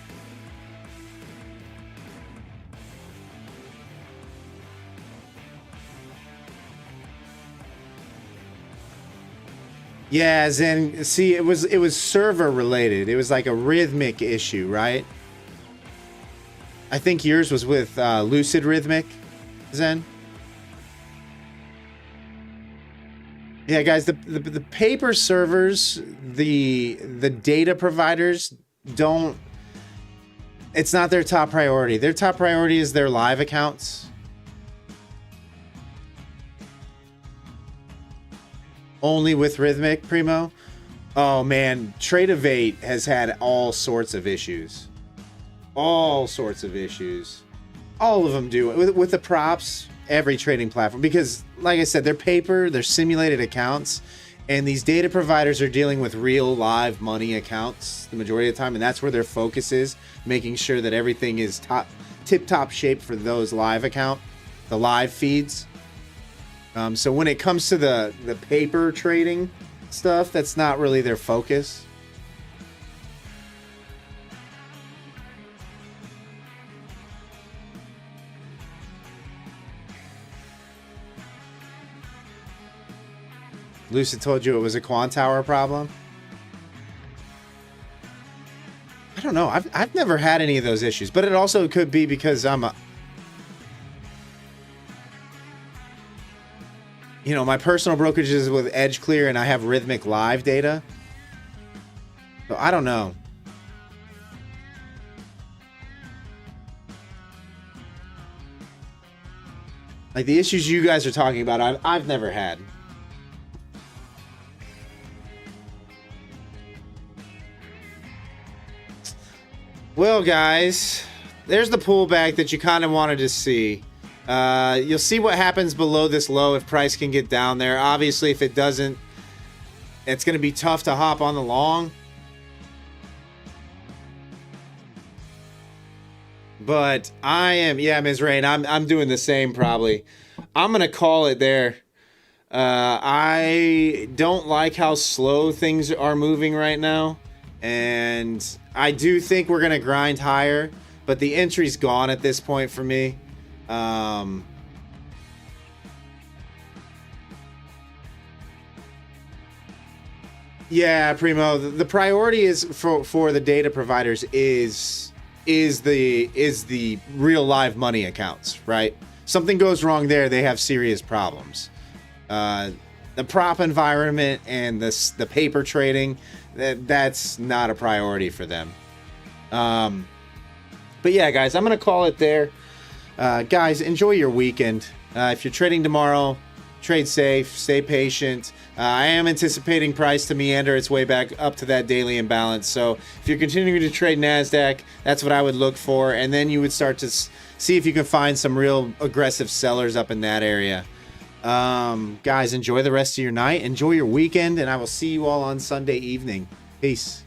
A: Yeah, Zen, see, it was server related. It was like a rhythmic issue, right? I think yours was with Lucid Rhythmic, Zen. Yeah, guys, the paper servers, the data providers don't, it's not their top priority. Their top priority is their live accounts. Only with Rhythmic, Primo. Oh man, Tradeovate has had all sorts of issues. All sorts of issues. All of them do. With the props, every trading platform, because like I said, they're paper, they're simulated accounts, and these data providers are dealing with real live money accounts the majority of the time, and that's where their focus is, making sure that everything is tip-top shape for those live the live feeds. So when it comes to the paper trading stuff, that's not really their focus. Lucid told you it was a Quant Tower problem. I don't know. I've never had any of those issues, but it also could be because I'm my personal brokerage is with Edge Clear and I have Rhythmic live data. So I don't know. Like the issues you guys are talking about, I've never had. Well, guys, there's the pullback that you kind of wanted to see. You'll see what happens below this low if price can get down there. Obviously, if it doesn't, it's going to be tough to hop on the long. But Ms. Rain, I'm doing the same probably. I'm going to call it there. I don't like how slow things are moving right now. And I do think we're going to grind higher, but the entry's gone at this point for me. Yeah, Primo, the priority is for the data providers is the real live money accounts, right? Something goes wrong there, they have serious problems. The prop environment and the paper trading, that's not a priority for them. But yeah, guys, I'm going to call it there. Guys, enjoy your weekend. If you're trading tomorrow, trade safe, stay patient. I am anticipating price to meander its way back up to that daily imbalance. So if you're continuing to trade Nasdaq, that's what I would look for. And then you would start to see if you can find some real aggressive sellers up in that area. Guys, enjoy the rest of your night. Enjoy your weekend. And I will see you all on Sunday evening. Peace.